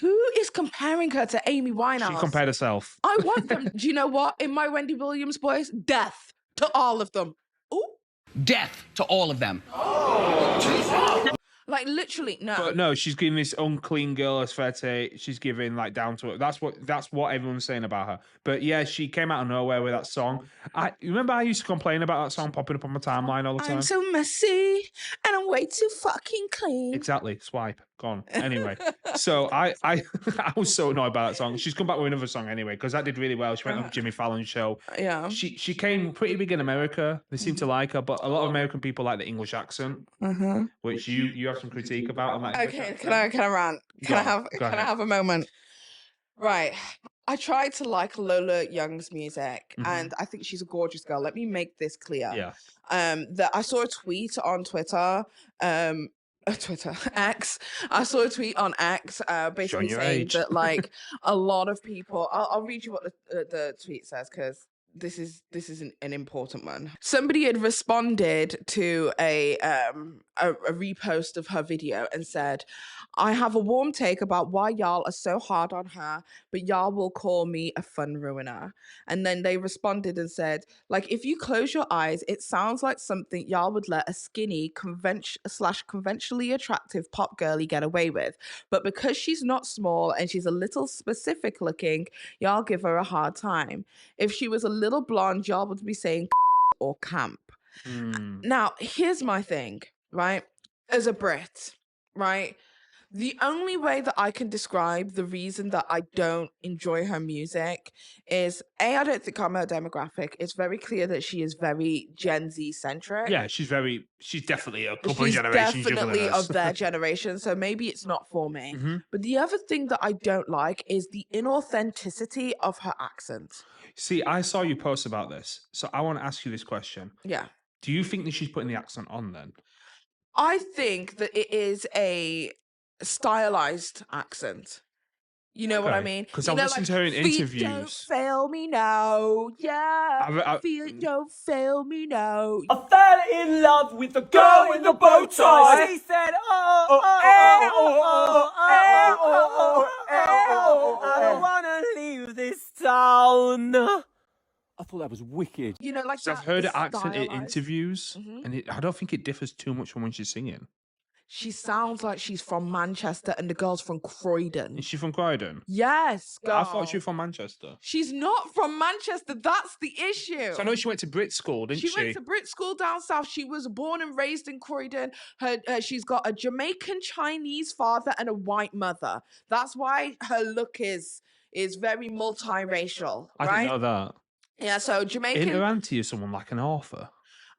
Who is comparing her to Amy Winehouse? She compared herself. I want them. Do you know what? In my Wendy Williams voice, death to all of them. Ooh. Death to all of them. Like literally, no. But no, she's giving this unclean girl aesthetic. She's giving like down to it. That's what everyone's saying about her. But yeah, she came out of nowhere with that song. You remember I used to complain about that song popping up on my timeline all the time. I'm so messy and I'm way too fucking clean. Exactly. Swipe. Gone. Anyway, so I was so annoyed by that song. She's come back with another song anyway because that did really well. She went on Jimmy Fallon's show. Yeah. She came pretty big in America. They seem to like her, but a lot of American people like the English accent, which you have some critique about. On that Okay, can I rant? Can I have a moment? Right. I tried to like Lola Young's music, and I think she's a gorgeous girl. Let me make this clear. Yeah. That I saw a tweet on Twitter. X. I saw a tweet on X basically saying that like a lot of people. I'll read you what the tweet says because this is an important one. Somebody had responded to a repost of her video and said, I have a warm take about why y'all are so hard on her, but y'all will call me a fun ruiner. And then they responded and said, like, if you close your eyes, it sounds like something y'all would let a skinny, conventionally attractive pop girly get away with. But because she's not small and she's a little specific looking, y'all give her a hard time. If she was a little blonde, y'all would be saying or camp. Now, here's my thing, right? As a Brit, right? The only way that I can describe the reason that I don't enjoy her music is I don't think I'm her demographic. It's very clear that she is very Gen Z centric. Yeah, she's definitely a couple of generations younger than definitely us. of their generation, so maybe it's not for me. But the other thing that I don't like is the inauthenticity of her accent. See, I saw you post about this, so I want to ask you this question. Yeah. Do you think that she's putting the accent on then? I think that it is a stylized accent. You know what I mean? Because I listened to her in interviews. Feet don't fail me now. Yeah. Feet don't fail me now. I fell in love with the girl in the bow tie. She said, I don't want to leave this town. I thought that was wicked. You know, like I've heard her accent in interviews, and I don't think it differs too much from when she's singing. She sounds like she's from Manchester and the girl's from Croydon. Is she from Croydon? Yes, girl. I thought she was from Manchester. She's not from Manchester. That's the issue. So I know she went to Brit school, didn't she? She went to Brit school down south. She was born and raised in Croydon. She's got a Jamaican Chinese father and a white mother. That's why her look is very multiracial. Right? I didn't know that. Yeah, so Jamaican. Isn't her auntie is someone like an author?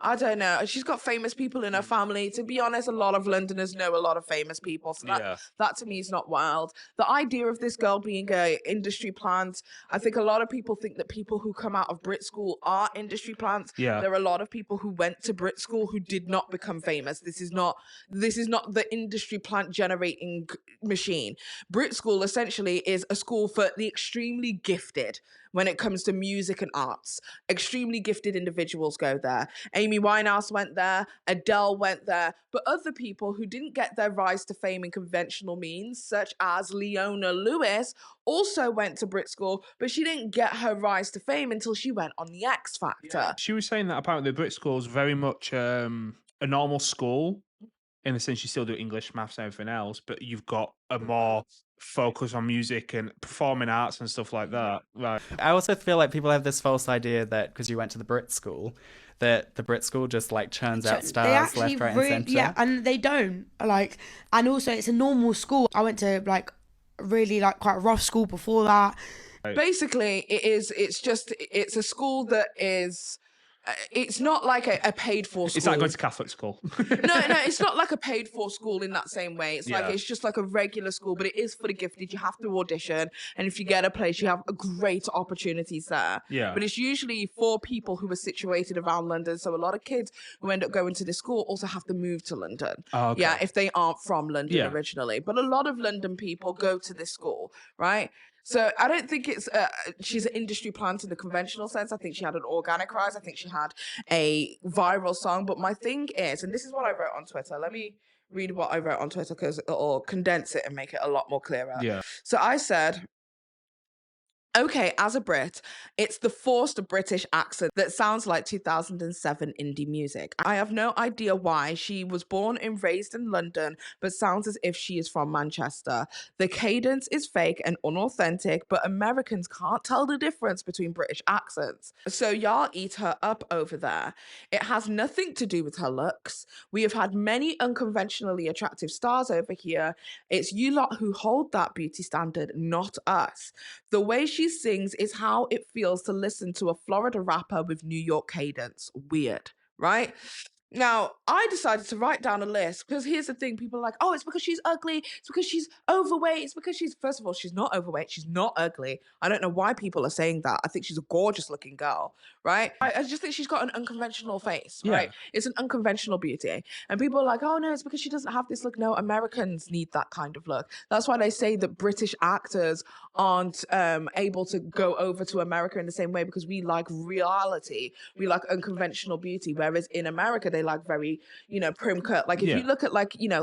I don't know. She's got famous people in her family. To be honest, a lot of Londoners know a lot of famous people. So that to me is not wild. The idea of this girl being a industry plant, I think a lot of people think that people who come out of Brit school are industry plants. Yeah. There are a lot of people who went to Brit school who did not become famous. This is not the industry plant generating machine. Brit school essentially is a school for the extremely gifted. When it comes to music and arts, extremely gifted individuals go there. Amy Winehouse went there, Adele went there, but other people who didn't get their rise to fame in conventional means, such as Leona Lewis, also went to Brit school, but she didn't get her rise to fame until she went on the X Factor. Yeah. She was saying that apparently the Brit school is very much a normal school, in the sense you still do English, maths, and everything else, but you've got a more focus on music and performing arts and stuff like that. Right. I also feel like people have this false idea that because you went to the Brit school, that the Brit school just like churns out stars left, right, and centre. Yeah, and they don't. Like, and also it's a normal school. I went to like really like quite a rough school before that. Basically, it's a school that is. It's not like a paid for school. It's like going to Catholic school. No, it's not like a paid for school in that same way. It's like it's just like a regular school, but it is for the gifted. You have to audition, and if you get a place, you have great opportunities there. Yeah. But it's usually for people who are situated around London. So a lot of kids who end up going to this school also have to move to London. Oh, okay. Yeah, if they aren't from London originally. But a lot of London people go to this school, right? So I don't think she's an industry plant in the conventional sense. I think she had an organic rise. I think she had a viral song. But my thing is, and this is what I wrote on Twitter. Let me read what I wrote on Twitter because it'll condense it and make it a lot more clearer. Yeah. So I said, Okay, as a Brit, it's the forced British accent that sounds like 2007 indie music. I have no idea why. She was born and raised in London, but sounds as if she is from Manchester. The cadence is fake and unauthentic, but Americans can't tell the difference between British accents. So y'all eat her up over there. It has nothing to do with her looks. We have had many unconventionally attractive stars over here. It's you lot who hold that beauty standard, not us. The way she sings is how it feels to listen to a Florida rapper with New York cadence. Weird, right? Now, I decided to write down a list because here's the thing. People are like, oh, it's because she's ugly. It's because she's overweight. It's because first of all, she's not overweight. She's not ugly. I don't know why people are saying that. I think she's a gorgeous looking girl, right? I just think she's got an unconventional face, right? It's an unconventional beauty. And people are like, oh, no, it's because she doesn't have this look. No, Americans need that kind of look. That's why they say that British actors aren't able to go over to America in the same way because we like reality. We like unconventional beauty. Whereas in America, they like very, prim cut. Like if you look at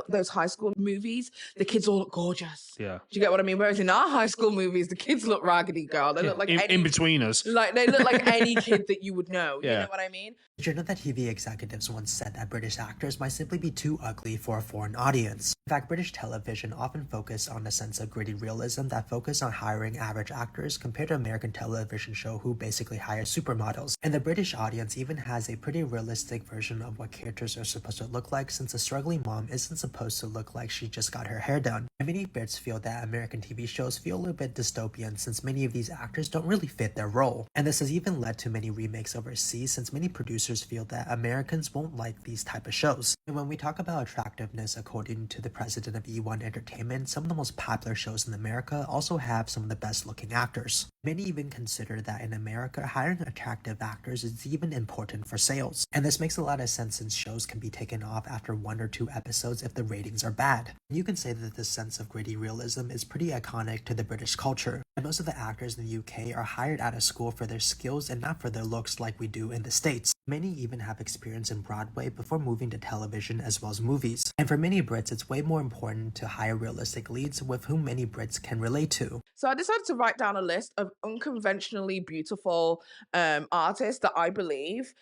those high school movies, the kids all look gorgeous. Yeah. Do you get what I mean? Whereas in our high school movies, the kids look raggedy, girl. They look like in between us. Like they look like any kid that you would know. You know what I mean? Did you know that TV executives once said that British actors might simply be too ugly for a foreign audience? In fact, British television often focus on a sense of gritty realism that focus on hiring average actors compared to American television show who basically hire supermodels. And the British audience even has a pretty realistic version of what characters are supposed to look like, since a struggling mom isn't supposed to look like she just got her hair done. And many Brits feel that American TV shows feel a little bit dystopian since many of these actors don't really fit their role. And this has even led to many remakes overseas since many producers feel that Americans won't like these type of shows. And when we talk about attractiveness, according to the president of E1 Entertainment, some of the most popular shows in America also have some of the best looking actors. Many even consider that in America, hiring attractive actors is even important for sales. And this makes a lot of sense since shows can be taken off after 1 or 2 episodes if the ratings are bad. And you can say that this sense of gritty realism is pretty iconic to the British culture. And most of the actors in the UK are hired out of school for their skills and not for their looks like we do in the States. Many even have experience in Broadway before moving to television as well as movies. And for many Brits, it's way more important to hire realistic leads with whom many Brits can relate to. So I decided to write down a list of unconventionally beautiful artists that I believe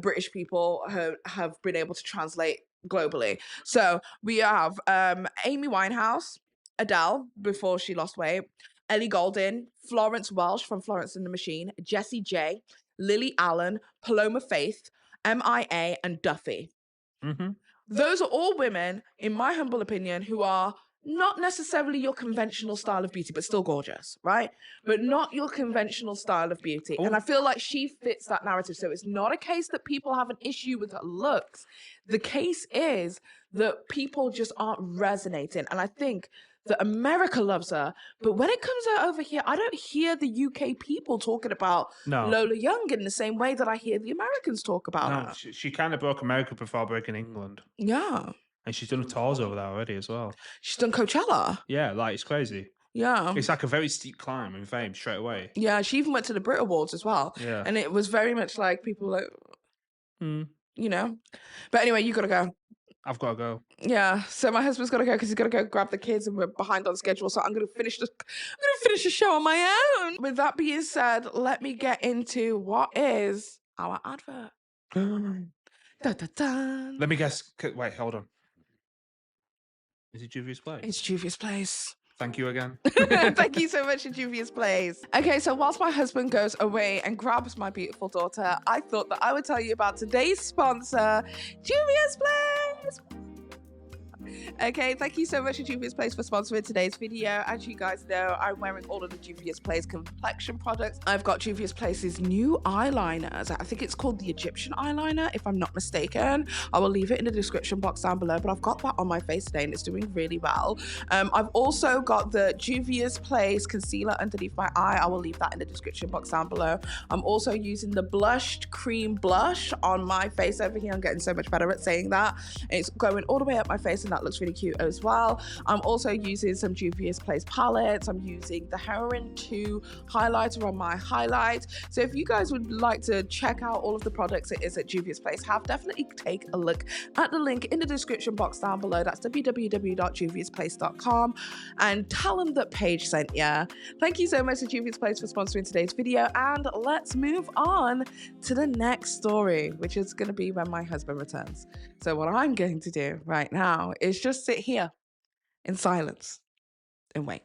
British people have been able to translate globally. So we have Amy Winehouse, Adele before she lost weight, Ellie Goulding, Florence Welch from Florence and the Machine, Jessie J, Lily Allen, Paloma Faith, MIA, and Duffy. Mm-hmm. Those are all women, in my humble opinion, who are not necessarily your conventional style of beauty, but still gorgeous, right? But not your conventional style of beauty. And I feel like she fits that narrative. So it's not a case that people have an issue with her looks. The case is that people just aren't resonating. And I think that America loves her, but when it comes out over here, I don't hear the UK people talking about Lola Young in the same way that I hear the Americans talk about her. She kind of broke America before breaking England. Yeah. And she's done tours over there already as well. She's done Coachella. Yeah, like it's crazy. Yeah. It's like a very steep climb in fame straight away. Yeah, she even went to the Brit Awards as well. Yeah. And it was very much like people like, But anyway, you got to go. I've got to go. Yeah, so my husband's got to go because he's got to go grab the kids and we're behind on schedule. So I'm going to finish the show on my own. With that being said, let me get into what is our advert. Dun, dun, dun. Let me guess. Wait, hold on. Is it Juvia's Place? It's Juvia's Place. Thank you again. Thank you so much for Juvia's Place. Okay, so whilst my husband goes away and grabs my beautiful daughter, I thought that I would tell you about today's sponsor, Juvia's Place. Okay, thank you so much to Juvia's Place for sponsoring today's video. As you guys know, I'm wearing all of the Juvia's Place complexion products. I've got Juvia's Place's new eyeliners. I think it's called the Egyptian eyeliner, if I'm not mistaken. I will leave it in the description box down below, but I've got that on my face today and it's doing really well. I've also got the Juvia's Place concealer underneath my eye. I will leave that in the description box down below. I'm also using the blushed cream blush on my face over here. I'm getting so much better at saying that. It's going all the way up my face and that looks looks really cute as well. I'm also using some Juvia's Place palettes. I'm using the Heroin 2 highlighter on my highlight. So if you guys would like to check out all of the products it is at Juvia's Place, definitely take a look at the link in the description box down below. That's www.juviasplace.com, and tell them that Paige sent you. Thank you so much to Juvia's Place for sponsoring today's video, and let's move on to the next story, which is going to be when my husband returns. So what I'm going to do right now is just sit here in silence and wait.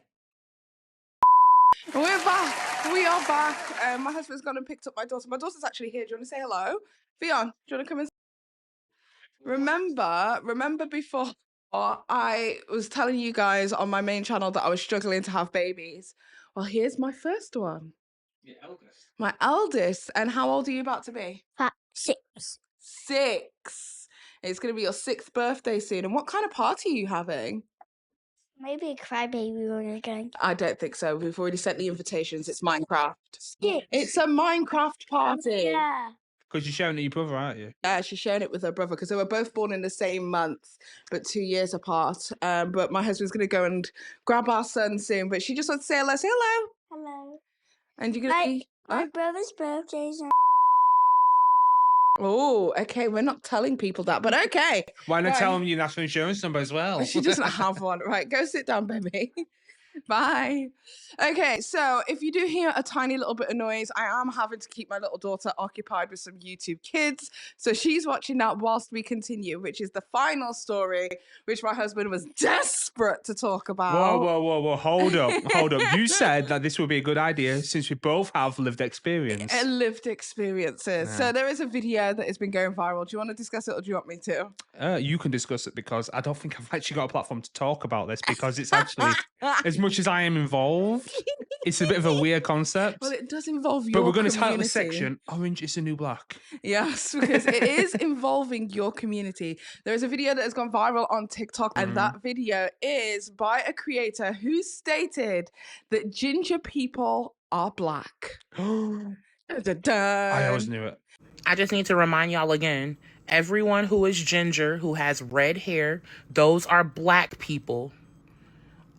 We're back. We are back. My husband's gone and picked up my daughter. My daughter's actually here. Do you want to say hello? Fionn, do you want to come and remember before I was telling you guys on my main channel that I was struggling to have babies? Well, here's my first one. Your eldest. My eldest. And how old are you about to be? 6. 6. It's going to be your 6th birthday soon. And what kind of party are you having? Maybe a crybaby one again. I don't think so. We've already sent the invitations. It's Minecraft. 6. It's a Minecraft party. Yeah. Because you're showing it to your brother, aren't you? Yeah, she's sharing it with her brother because they were both born in the same month, but 2 years apart. But my husband's going to go and grab our son soon. But she just wants to say hello. Say hello. Hello. And you're going to be... My brother's birthday's on. Oh, okay. We're not telling people that, but okay. Why not Right. tell them your national insurance number as well? She doesn't have one. Right, go sit down, baby. Bye. Okay, so if you do hear a tiny little bit of noise, I am having to keep my little daughter occupied with some YouTube kids. So she's watching that whilst we continue, which is the final story, which my husband was desperate to talk about. Whoa. Hold up. You said that this would be a good idea since we both have lived experience. Lived experiences. Yeah. So there is a video that has been going viral. Do you want to discuss it or do you want me to? You can discuss it because I don't think I've actually got a platform to talk about this because it's actually, as much as I am involved, it's a bit of a weird concept. Well, it does involve your But we're going to title community. the section, Orange is the New Black. Yes, because it is involving your community. There is a video that has gone viral on TikTok, and that video is by a creator who stated that ginger people are black. I always knew it. I just need to remind y'all again, everyone who is ginger, who has red hair, those are black people.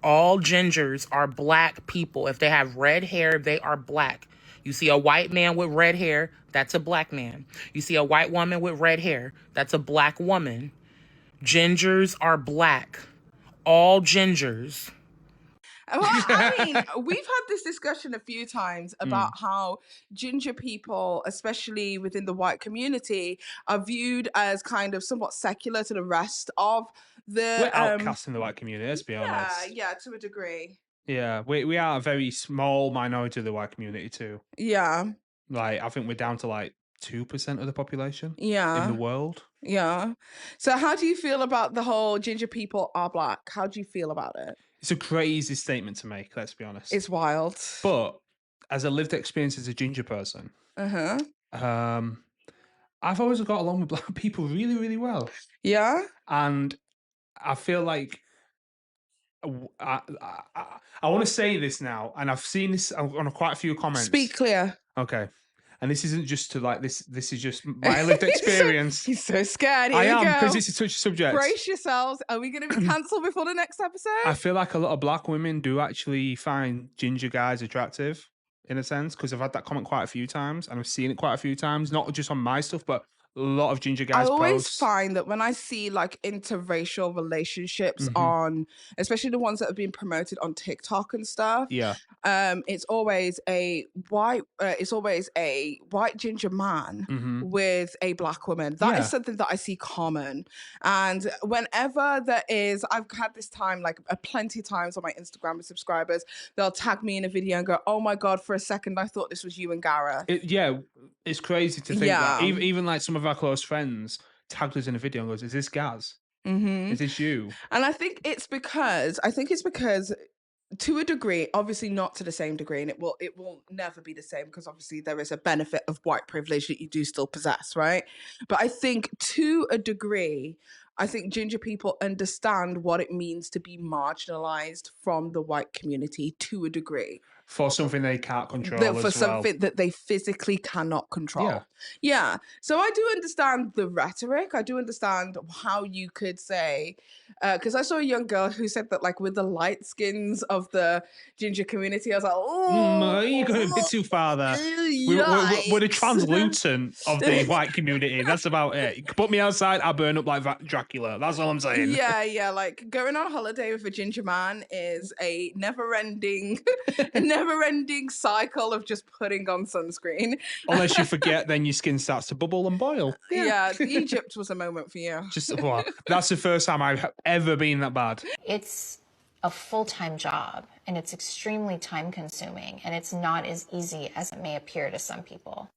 All gingers are black people. If they have red hair, they are black. You see a white man with red hair, that's a black man. You see a white woman with red hair, that's a black woman. Gingers are black. All gingers. Well, I mean, we've had this discussion a few times about how ginger people, especially within the white community, are viewed as kind of somewhat secular to the rest of the... We're outcasts in the white community, let's be honest. Yeah, to a degree. Yeah, we are a very small minority of the white community too. Yeah. Like, I think we're down to like 2% of the population Yeah. in the world. Yeah. So how do you feel about the whole ginger people are black? How do you feel about it? It's a crazy statement to make, let's be honest. It's wild. But as a lived experience as a ginger person, I've always got along with black people really, really well. Yeah? And I feel like I want to say this now, and I've seen this on quite a few comments. Speak clear. Okay. And this isn't just to like this is just my lived experience. He's so scared. Here I we am, go. because it's a touchy subject. Brace yourselves. Are we going to be cancelled before the next episode? I feel like a lot of black women do actually find ginger guys attractive, in a sense, because I've had that comment quite a few times, and I've seen it quite a few times, not just on my stuff, but a lot of ginger guys I always posts. find that when I see like interracial relationships on, especially the ones that have been promoted on TikTok and stuff, Yeah. it's always a white ginger man with a black woman. That is something that I see common. And whenever there is, I've had this time like plenty of times on my Instagram with subscribers, they'll tag me in a video and go, "Oh my god, for a second I thought this was you and Gareth." It's crazy to think that. Even like some of our close friends tagged us in a video and goes, "Is this Gaz? Is this you?" And I think it's because to a degree, obviously not to the same degree, and it will never be the same, because obviously there is a benefit of white privilege that you do still possess, right? But I think to a degree, I think ginger people understand what it means to be marginalized from the white community to a degree. for something they can't control for as something that they physically cannot control. Yeah. So I do understand the rhetoric. I do understand how you could say, because I saw a young girl who said that, like, with the light skins of the ginger community, I was like, oh, you're going a bit too far there. We're the translucent of the white community. That's about it. You can put me outside, I'll burn up like Dracula. That's all I'm saying. Yeah. Like, going on holiday with a ginger man is a never-ending cycle of just putting on sunscreen. Unless you forget, then your skin starts to bubble and boil. Yeah, Egypt was a moment for you. That's the first time I've ever been that bad. It's a full-time job, and it's extremely time-consuming, and it's not as easy as it may appear to some people.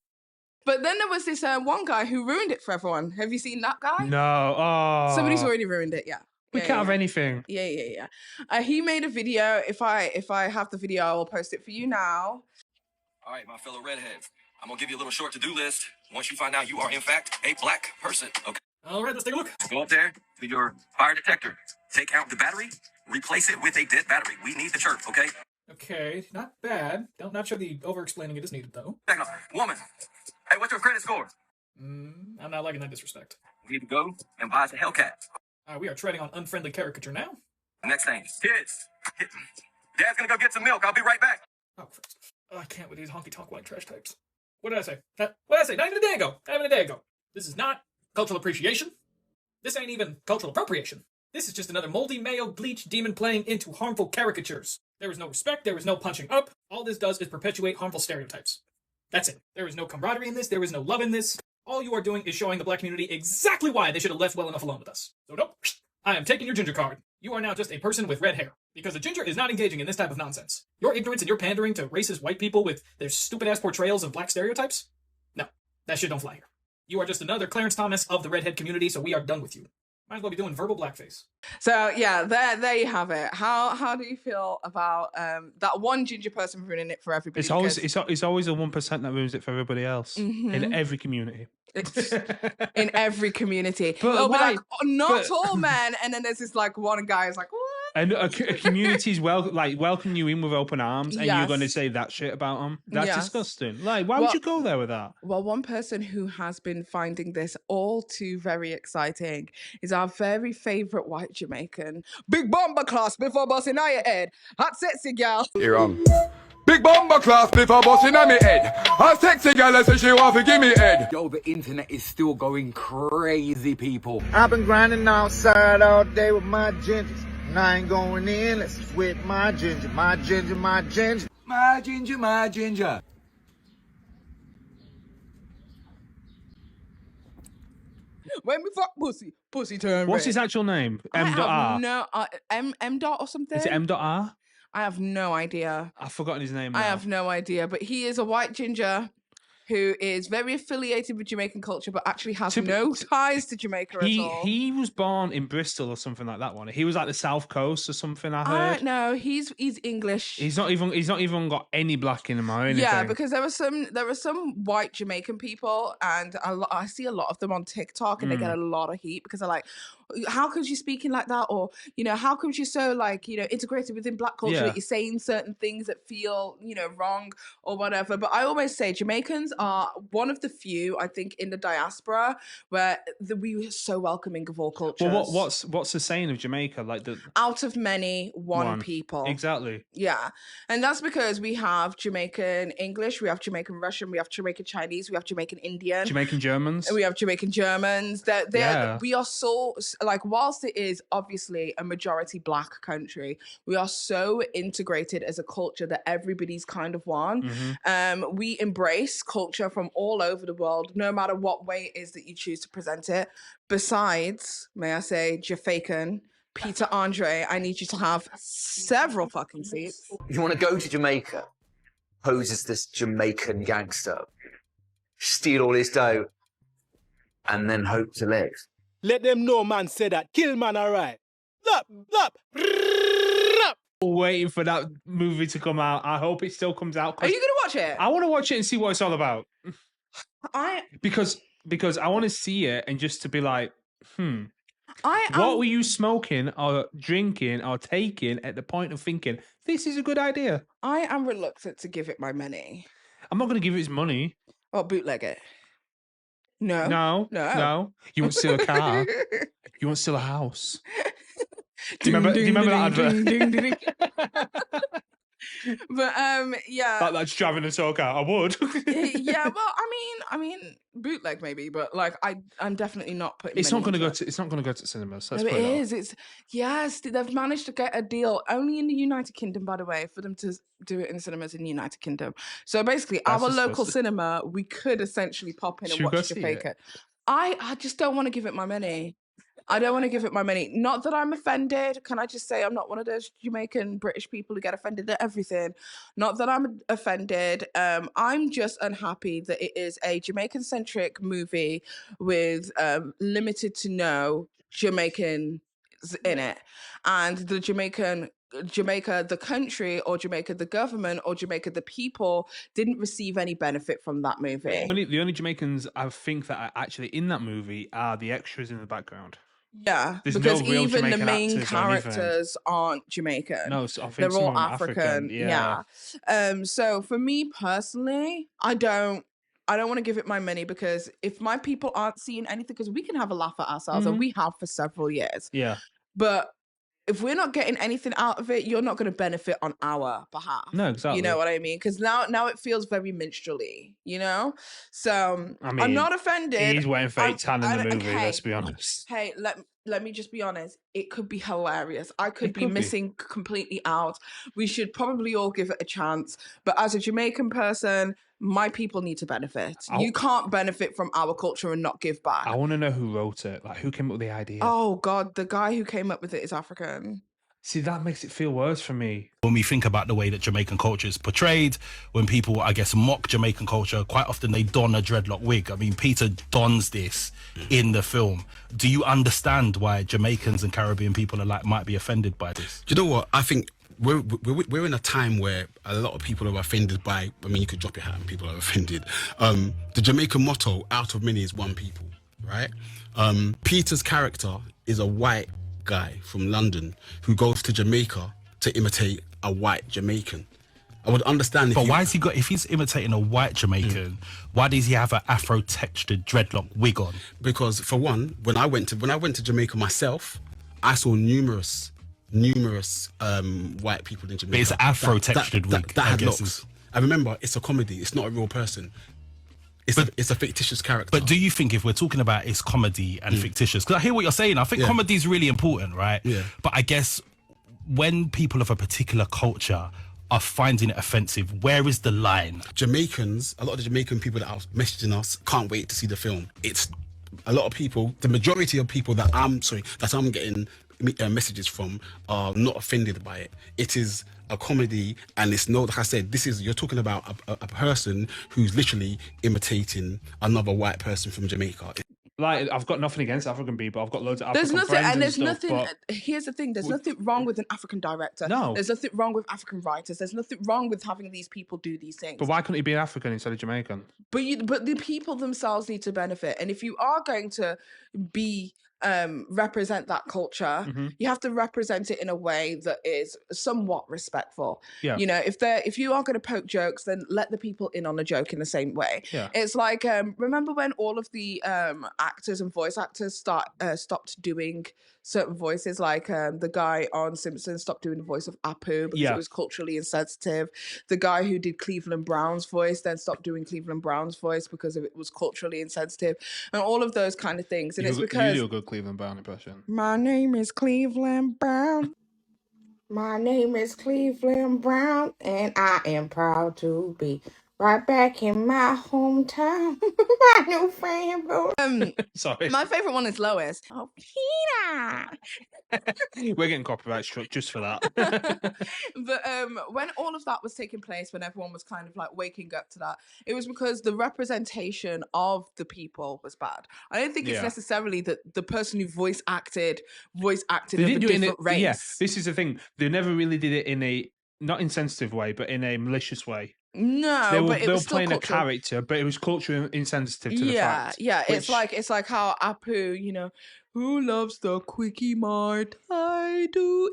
But then there was this one guy who ruined it for everyone. Have you seen that guy? No. Oh. Somebody's already ruined it, yeah. We can't have anything. Yeah. He made a video. If I have the video, I will post it for you now. All right, my fellow redheads. I'm going to give you a little short to-do list. Once you find out you are, in fact, a black person, okay? All right, let's take a look. Go up there to your fire detector. Take out the battery. Replace it with a dead battery. We need the chirp, okay? Okay, not bad. Not sure the over-explaining it is needed, though. Second off, woman. Hey, what's your credit score? I'm not liking that disrespect. We need to go and buy us a Hellcat. We are treading on unfriendly caricature now. Next thing, kids. Dad's gonna go get some milk. I'll be right back. Oh, I can't with these honky-tonk white trash types. What did I say? What did I say? Not even a day ago. This is not cultural appreciation. This ain't even cultural appropriation. This is just another moldy mayo bleach demon playing into harmful caricatures. There is no respect. There is no punching up. All this does is perpetuate harmful stereotypes. That's it. There is no camaraderie in this. There is no love in this. All you are doing is showing the black community exactly why they should have left well enough alone with us. So nope, I am taking your ginger card. You are now just a person with red hair. Because a ginger is not engaging in this type of nonsense. Your ignorance and your pandering to racist white people with their stupid-ass portrayals of black stereotypes? No, that shit don't fly here. You are just another Clarence Thomas of the redhead community, so we are done with you. Might as well be doing verbal blackface. So yeah, there you have it. How do you feel about that one ginger person ruining it for everybody? It's always the 1% that ruins it for everybody else in every community. In every community. But It'll be why? like, not all men, and then there's this like one guy who's like, what? And a community's welcome you in with open arms, and you're going to say that shit about them. That's disgusting. Like, why would you go there with that? Well, one person who has been finding this all too very exciting is our very favourite white Jamaican. Big bomber class before busting out your head. Hot sexy gal. You're wrong. Big bomber class before busting on me head. A sexy girl says she want to give me head. Yo, the internet is still going crazy, people. I've been grinding outside all day with my gingers. And I ain't going in unless it's with my ginger, my ginger, my ginger. My ginger, my ginger. When we fuck pussy turn What's red. his actual name? M.R. M.R. No, M. Dot or something. Is it M.R? I have no idea. I've forgotten his name now. I have no idea, but he is a white ginger who is very affiliated with Jamaican culture, but actually has no ties to Jamaica at all. He was born in Bristol or something like that. One. He was like the South Coast or something. I heard. I don't know. He's English. He's not even got any black in him or anything. Yeah, because there were some white Jamaican people, and I see a lot of them on TikTok, and they get a lot of heat because they're like, how come she's speaking like that? Or, how come she's so integrated within black culture that you're saying certain things that feel, wrong or whatever. But I always say Jamaicans are one of the few, I think, in the diaspora where we are so welcoming of all cultures. Well, what's the saying of Jamaica? Like out of many, one people. Exactly. Yeah. And that's because we have Jamaican English, we have Jamaican Russian, we have Jamaican Chinese, we have Jamaican Indian. Jamaican Germans. And we have Jamaican Germans. We are so, whilst it is obviously a majority black country, we are so integrated as a culture that everybody's kind of one. We embrace culture from all over the world, no matter what way it is that you choose to present it. Besides, may I say, JAFAICAN, Peter Andre, I need you to have several fucking seats. You want to go to Jamaica, pose as this Jamaican gangster, steal all his dough, and then hope to live. Let them know, man, say that. Kill man, all right. Lop. Waiting for that movie to come out. I hope it still comes out. Are you going to watch it? I want to watch it and see what it's all about. Because I want to see it and just to be like, What were you smoking or drinking or taking at the point of thinking, this is a good idea? I am reluctant to give it my money. I'm not going to give it his money. Or bootleg it. No. No. You won't steal a car. You won't steal a house. Do you remember that advert? But yeah. That's driving a tow car. I would. Yeah, well, I mean, bootleg maybe, but like I'm definitely not putting. It's not going to go to. It's not going to go to cinemas. No, it is. It's yes. They've managed to get a deal only in the United Kingdom, by the way, for them to do it in cinemas in the United Kingdom. So basically, our local cinema, we could essentially pop in and watch JAFAICAN. I just don't want to give it my money. I don't want to give it my money. Not that I'm offended. Can I just say I'm not one of those Jamaican British people who get offended at everything. Not that I'm offended. I'm just unhappy that it is a Jamaican-centric movie with limited to no Jamaicans in it. And the Jamaica, the country, or Jamaica, the government, or Jamaica, the people, didn't receive any benefit from that movie. The only Jamaicans I think that are actually in that movie are the extras in the background. Yeah, There's because no real even Jamaican the main actors or anything. characters aren't Jamaican. No, so I think they're some all of them are African. yeah. So for me personally, I don't want to give it my money, because if my people aren't seeing anything, because we can have a laugh at ourselves, and we have for several years. Yeah. But if we're not getting anything out of it, you're not going to benefit on our behalf. No, exactly. You know what I mean? Because now it feels very minstrelly, you know? So I mean, I'm not offended. He's wearing fake tan in the movie, hey, let's be honest. Hey, let me just be honest. It could be hilarious. I could be missing completely out. We should probably all give it a chance. But as a Jamaican person, my people need to benefit. You can't benefit from our culture and not give back. I want to know who wrote it. Like, who came up with the idea? Oh, God. The guy who came up with it is African. See, that makes it feel worse for me. When we think about the way that Jamaican culture is portrayed, when people, I guess, mock Jamaican culture, quite often they don a dreadlock wig. I mean, Peter dons this in the film. Do you understand why Jamaicans and Caribbean people are might be offended by this? Do you know what? I think we're in a time where a lot of people are offended by, I mean, you could drop your hat and people are offended. The Jamaican motto, out of many is one people, right? Peter's character is a white guy from London who goes to Jamaica to imitate a white Jamaican. I would understand if why has he got, if he's imitating a white Jamaican, why does he have an Afro textured dreadlock wig on? Because for one, when I went to Jamaica myself, I saw numerous white people in Jamaica. But it's an Afro textured wig. That had locks. I remember, it's a comedy, it's not a real person. It's a fictitious character. But do you think, if we're talking about it's comedy and fictitious, because I hear what you're saying, I think comedy is really important, right? Yeah. But I guess when people of a particular culture are finding it offensive, where is the line? Jamaicans, a lot of the Jamaican people that are messaging us can't wait to see the film. It's a lot of people, the majority of people that I'm getting messages from are not offended by it. It is a comedy, and it's not, like I said, you're talking about a person who's literally imitating another white person from Jamaica. Like, I've got nothing against African people. I've got loads of African friends there's and stuff, nothing. Here's the thing: there's nothing wrong with an African director. No, there's nothing wrong with African writers. There's nothing wrong with having these people do these things. But why couldn't he be African instead of Jamaican? But the people themselves need to benefit, and if you are going to be represent that culture, you have to represent it in a way that is somewhat respectful. Yeah. You know, if you are going to poke jokes, then let the people in on a joke in the same way. Yeah. It's like remember when all of the actors and voice actors stopped doing certain voices, like the guy on Simpsons stopped doing the voice of Apu because it was culturally insensitive. The guy who did Cleveland Brown's voice then stopped doing Cleveland Brown's voice because it was culturally insensitive, and all of those kind of things. And it's because you do a good Cleveland Brown impression. My name is Cleveland Brown. My name is Cleveland Brown, and I am proud to be right back in my hometown. My new friend. Sorry. My favorite one is Lois. Oh, Peter. We're getting copyright struck just for that. But when all of that was taking place, when everyone was kind of like waking up to that, it was because the representation of the people was bad. I don't think it's necessarily that the person who voice acted of a different race. Yeah, this is the thing. They never really did it in a not insensitive way, but in a malicious way. No, they were playing playing a character, but it was culturally insensitive to the fact. Yeah. It's like how Apu, you know, who loves the Quickie Mart? I do.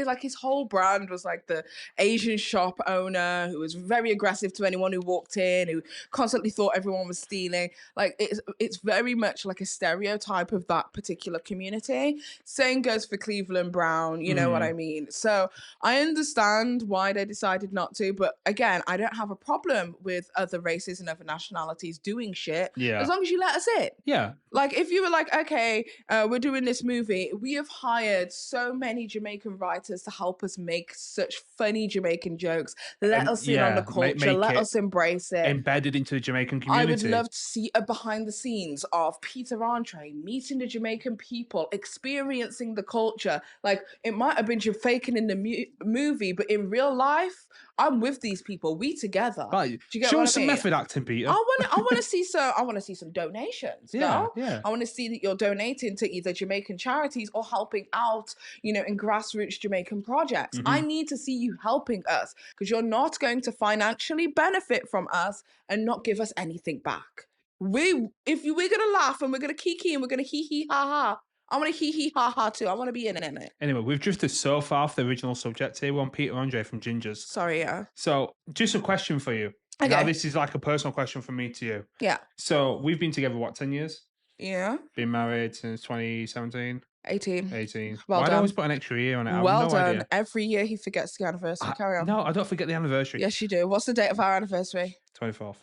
Like his whole brand was like the Asian shop owner who was very aggressive to anyone who walked in, who constantly thought everyone was stealing. Like it's very much like a stereotype of that particular community. Same goes for Cleveland Brown, you know what I mean? So I understand why they decided not to, but again, I don't have a problem with other races and other nationalities doing shit as long as you let us in. Yeah. Like if you were like, okay, we're doing this movie. We have hired so many Jamaican writers to help us make such funny Jamaican jokes. Let us in on the culture. Let us embrace it. Embedded into the Jamaican community. I would love to see a behind the scenes of Peter Andre meeting the Jamaican people, experiencing the culture. Like it might have been faking in the movie, but in real life, I'm with these people. We together. Right. Do you get Show what us I some mean? method acting, Peter. I want to see some. I want to see some donations. Yeah, No? yeah. I want to see that you're donating to either Jamaican charities or helping out, in grassroots Jamaican projects. I need to see you helping us because you're not going to financially benefit from us and not give us anything back. We're gonna laugh and we're gonna kiki and we're gonna hee hee ha ha. I want to hee hee ha ha too. I want to be in it. Anyway, we've drifted so far off the original subject here. We're on Peter Andre from Gingers. Sorry, yeah. So, just a question for you. Okay. Now, this is like a personal question from me to you. Yeah. So, we've been together, 10 years? Yeah. Been married since 2017? 18. 18. Well Why do I done. always put an extra year on it? I have Well no done. idea. Every year he forgets the anniversary. Carry on. No, I don't forget the anniversary. Yes, you do. What's the date of our anniversary? 24th.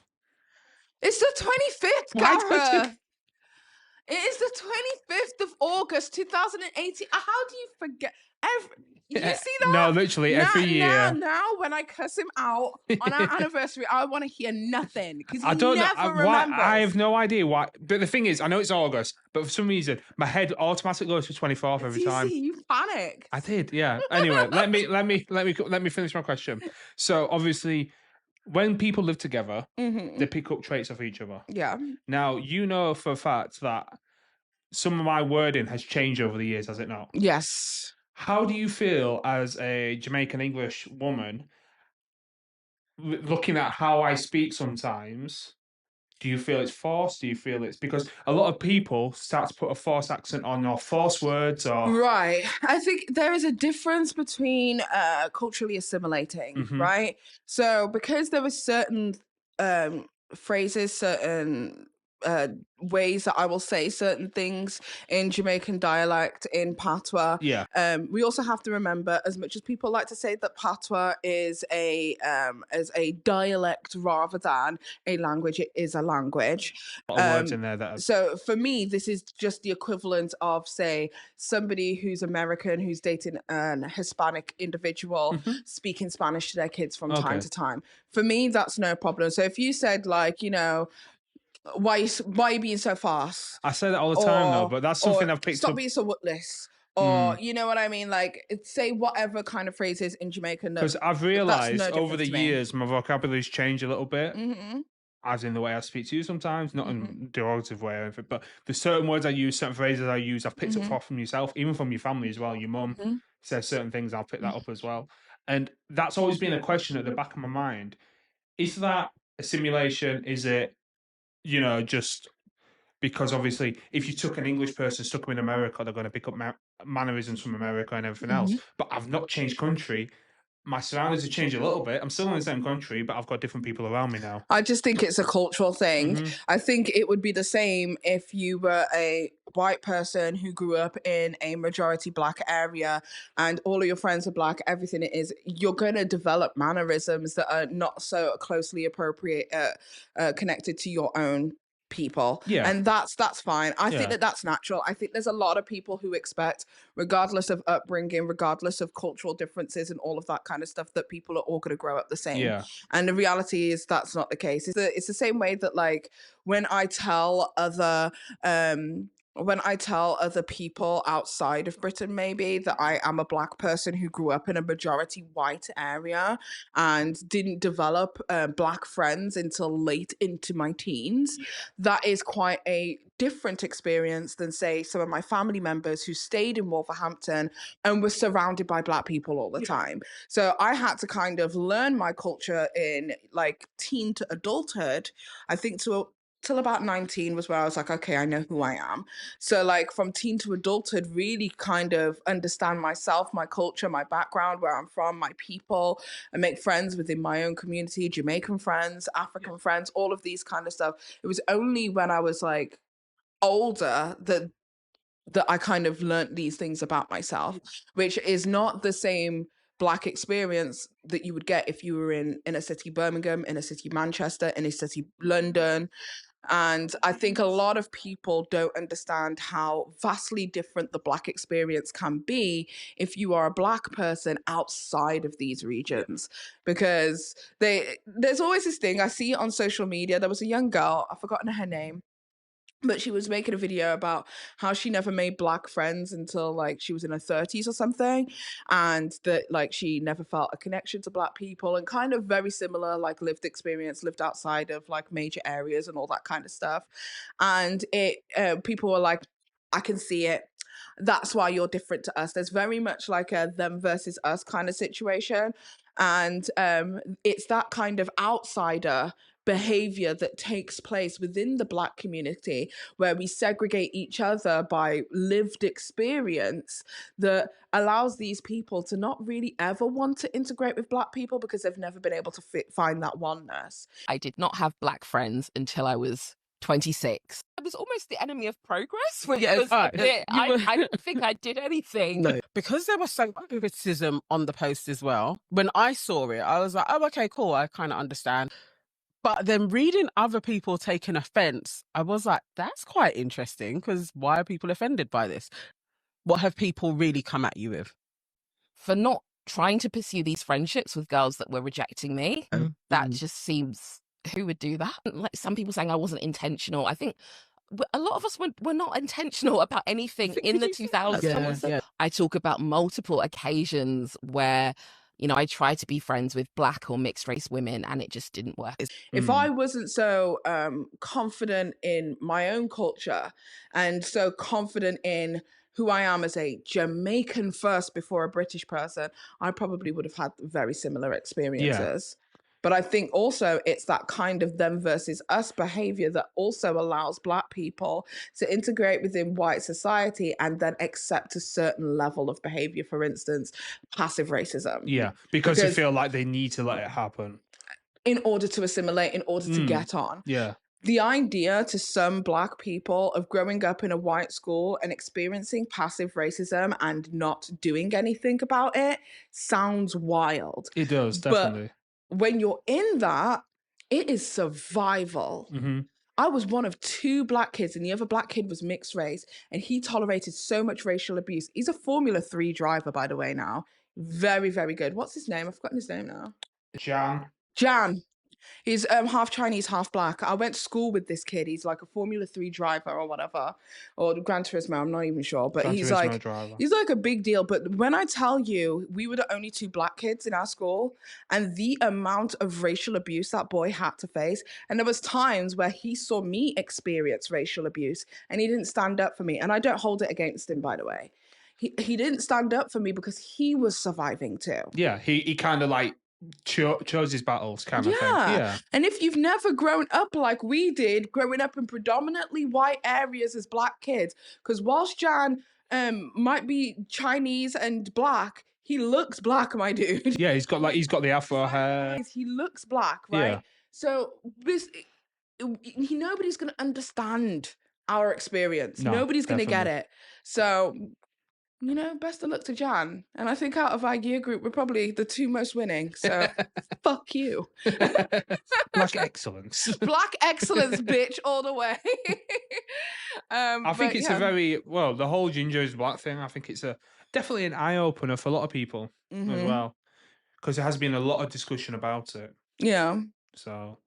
It's the 25th, Why don't Gareth. It is the 25th of August, 2018. How do you forget? You see that? No, literally every year. Now, when I cuss him out on our anniversary, I want to hear nothing because he I don't never know. remembers. I have no idea why. But the thing is, I know it's August, but for some reason, my head automatically goes to 24th every time. You panicked. I did, yeah. Anyway, let me finish my question. So obviously, when people live together, they pick up traits of each other. Yeah. Now you know for a fact that some of my wording has changed over the years, has it not? Yes. How do you feel as a Jamaican English woman looking at how I speak sometimes? Do you feel it's forced? Do you feel it's because a lot of people start to put a forced accent on or forced words or Right. I think there is a difference between culturally assimilating, right? So because there were certain phrases, certain ways that I will say certain things in Jamaican dialect, in patois. Yeah. We also have to remember, as much as people like to say that patois is a dialect rather than a language, it is a language. a lot of words in there that are... So for me, this is just the equivalent of, say, somebody who's American who's dating an Hispanic individual speaking Spanish to their kids from time to time. For me, that's no problem. So if you said like, why are you being so fast? I say that all the time though, but that's something I've picked stop up. Being so wootless. Or you know what I mean? Like say whatever kind of phrases in Jamaican. Because I've realised over the years my vocabulary's changed a little bit. As in the way I speak to you sometimes, not in a derogative way or anything, but there's certain words I use, certain phrases I use, I've picked up from yourself, even from your family as well. Your mum says certain things, I'll pick that up as well. And that's always been a question at the back of my mind. Is that assimilation? Is it, just because obviously if you took an English person, stuck them in America, they're going to pick up mannerisms from America and everything else. But I've not changed country. My surroundings have changed a little bit. I'm still in the same country, but I've got different people around me now. I just think it's a cultural thing. I think it would be the same if you were a white person who grew up in a majority black area and all of your friends are black, everything it is, you're going to develop mannerisms that are not so closely appropriate, connected to your own people. Yeah. And that's fine. I think that's natural. I think there's a lot of people who expect, regardless of upbringing, regardless of cultural differences and all of that kind of stuff, that people are all going to grow up the same. Yeah. And the reality is that's not the case. It's the same way that like when I tell other people outside of Britain, maybe, that I am a black person who grew up in a majority white area and didn't develop black friends until late into my teens, that is quite a different experience than, say, some of my family members who stayed in Wolverhampton and were surrounded by black people all the time. So I had to kind of learn my culture in like teen to adulthood, I think, to till about 19 was where I was like, okay, I know who I am. So like from teen to adulthood, really kind of understand myself, my culture, my background, where I'm from, my people, and make friends within my own community, Jamaican friends, African friends, all of these kind of stuff. It was only when I was like older that I kind of learned these things about myself, which is not the same Black experience that you would get if you were in a city Birmingham, in a city Manchester, in a city London. And I think a lot of people don't understand how vastly different the Black experience can be if you are a Black person outside of these regions. Because there's always this thing, I see it on social media. There was a young girl, I've forgotten her name, but she was making a video about how she never made Black friends until like she was in her 30s or something, and that like she never felt a connection to Black people, and kind of very similar like lived experience, lived outside of like major areas and all that kind of stuff. And people were like, I can see it. That's why you're different to us. There's very much like a them versus us kind of situation. And it's that kind of outsider behavior that takes place within the Black community where we segregate each other by lived experience that allows these people to not really ever want to integrate with Black people because they've never been able to find that oneness. I did not have Black friends until I was 26. I was almost the enemy of progress. I don't think I did anything. No, because there was so much criticism on the post as well. When I saw it, I was like, oh, okay, cool. I kind of understand. But then reading other people taking offense, I was like, that's quite interesting because why are people offended by this? What have people really come at you with? For not trying to pursue these friendships with girls that were rejecting me. That just seems, who would do that? Like some people saying I wasn't intentional. I think a lot of us were not intentional about anything in the 2000s. I talk about multiple occasions where, you know, I tried to be friends with Black or mixed race women and it just didn't work. If I wasn't so confident in my own culture and so confident in who I am as a Jamaican first before a British person, I probably would have had very similar experiences. Yeah. But I think also it's that kind of them versus us behavior that also allows Black people to integrate within white society and then accept a certain level of behavior, for instance, passive racism. Yeah, because they feel like they need to let it happen. In order to assimilate, in order to get on. Yeah. The idea to some Black people of growing up in a white school and experiencing passive racism and not doing anything about it sounds wild. It does, definitely. But when you're in that, it is survival. Mm-hmm. I was one of 2 Black kids and the other Black kid was mixed race and he tolerated so much racial abuse. He's a Formula 3 driver, by the way, now. Very, very good. What's his name? I've forgotten his name now. Jan. He's half Chinese, half Black. I went to school with this kid. He's like a Formula 3 driver or whatever, or Gran Turismo. I'm not even sure, but he's like a big deal. But when I tell you, we were the only 2 Black kids in our school, and the amount of racial abuse that boy had to face, and there was times where he saw me experience racial abuse, and he didn't stand up for me. And I don't hold it against him, by the way. He didn't stand up for me because he was surviving too. Yeah, he kind of like chose his battles kind of thing. Yeah. And if you've never grown up like we did, growing up in predominantly white areas as Black kids, because whilst Jan might be Chinese and Black, he looks Black, my dude. Yeah, he's got the afro hair. He looks Black, right? Yeah. So nobody's going to understand our experience. No, nobody's going to get it. So, you know, best of luck to Jan. And I think out of our year group, we're probably the 2 most winning. So, fuck you. Black excellence. Black excellence, bitch, all the way. I think it's a very, well, the whole Ginger is Black thing, I think it's definitely an eye-opener for a lot of people as well. Because there has been a lot of discussion about it. Yeah. So...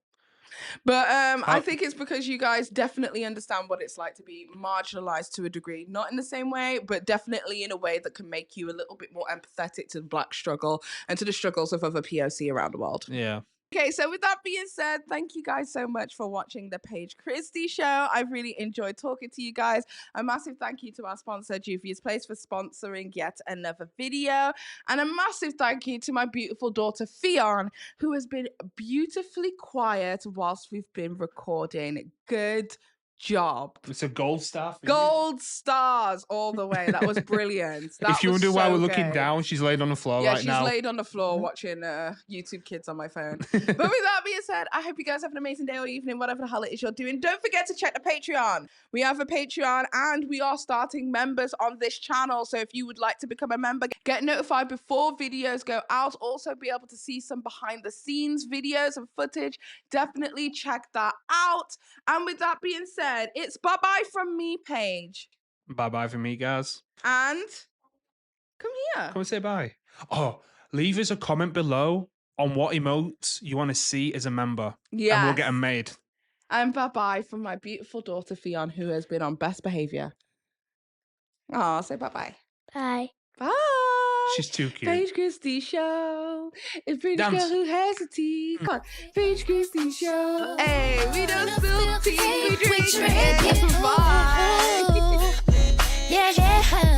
But I think it's because you guys definitely understand what it's like to be marginalized to a degree. Not in the same way, but definitely in a way that can make you a little bit more empathetic to the Black struggle and to the struggles of other POC around the world. Yeah. Okay, so with that being said, thank you guys so much for watching the Paige Christie Show. I've really enjoyed talking to you guys. A massive thank you to our sponsor, Juvia's Place, for sponsoring yet another video. And a massive thank you to my beautiful daughter, Fionn, who has been beautifully quiet whilst we've been recording. Good job. It's a gold star. Gold stars all the way. That was brilliant. That If you was wonder why so we're looking good. down, she's laid on the floor Yeah, right she's now. laid on the floor watching YouTube Kids on my phone. But with that being said, I hope you guys have an amazing day or evening, whatever the hell it is you're doing. Don't forget to check the Patreon. We have a Patreon and we are starting members on this channel. So if you would like to become a member, get notified before videos go out. Also be able to see some behind the scenes videos and footage. Definitely check that out. And with that being said, it's bye-bye from me, Paige. Bye-bye from me, guys. And come here. Come and say bye. Oh, leave us a comment below on what emotes you want to see as a member. Yes. And we'll get them made. And bye-bye from my beautiful daughter, Fionn, who has been on best behaviour. Oh, say bye-bye. Bye. Bye. She's too cute. Paige Christie Show. It's pretty Dance. girl who has a tea. Come on. Paige Christie Show. Hey, we don't spill tea. We drink red. Bye. Yeah, yeah.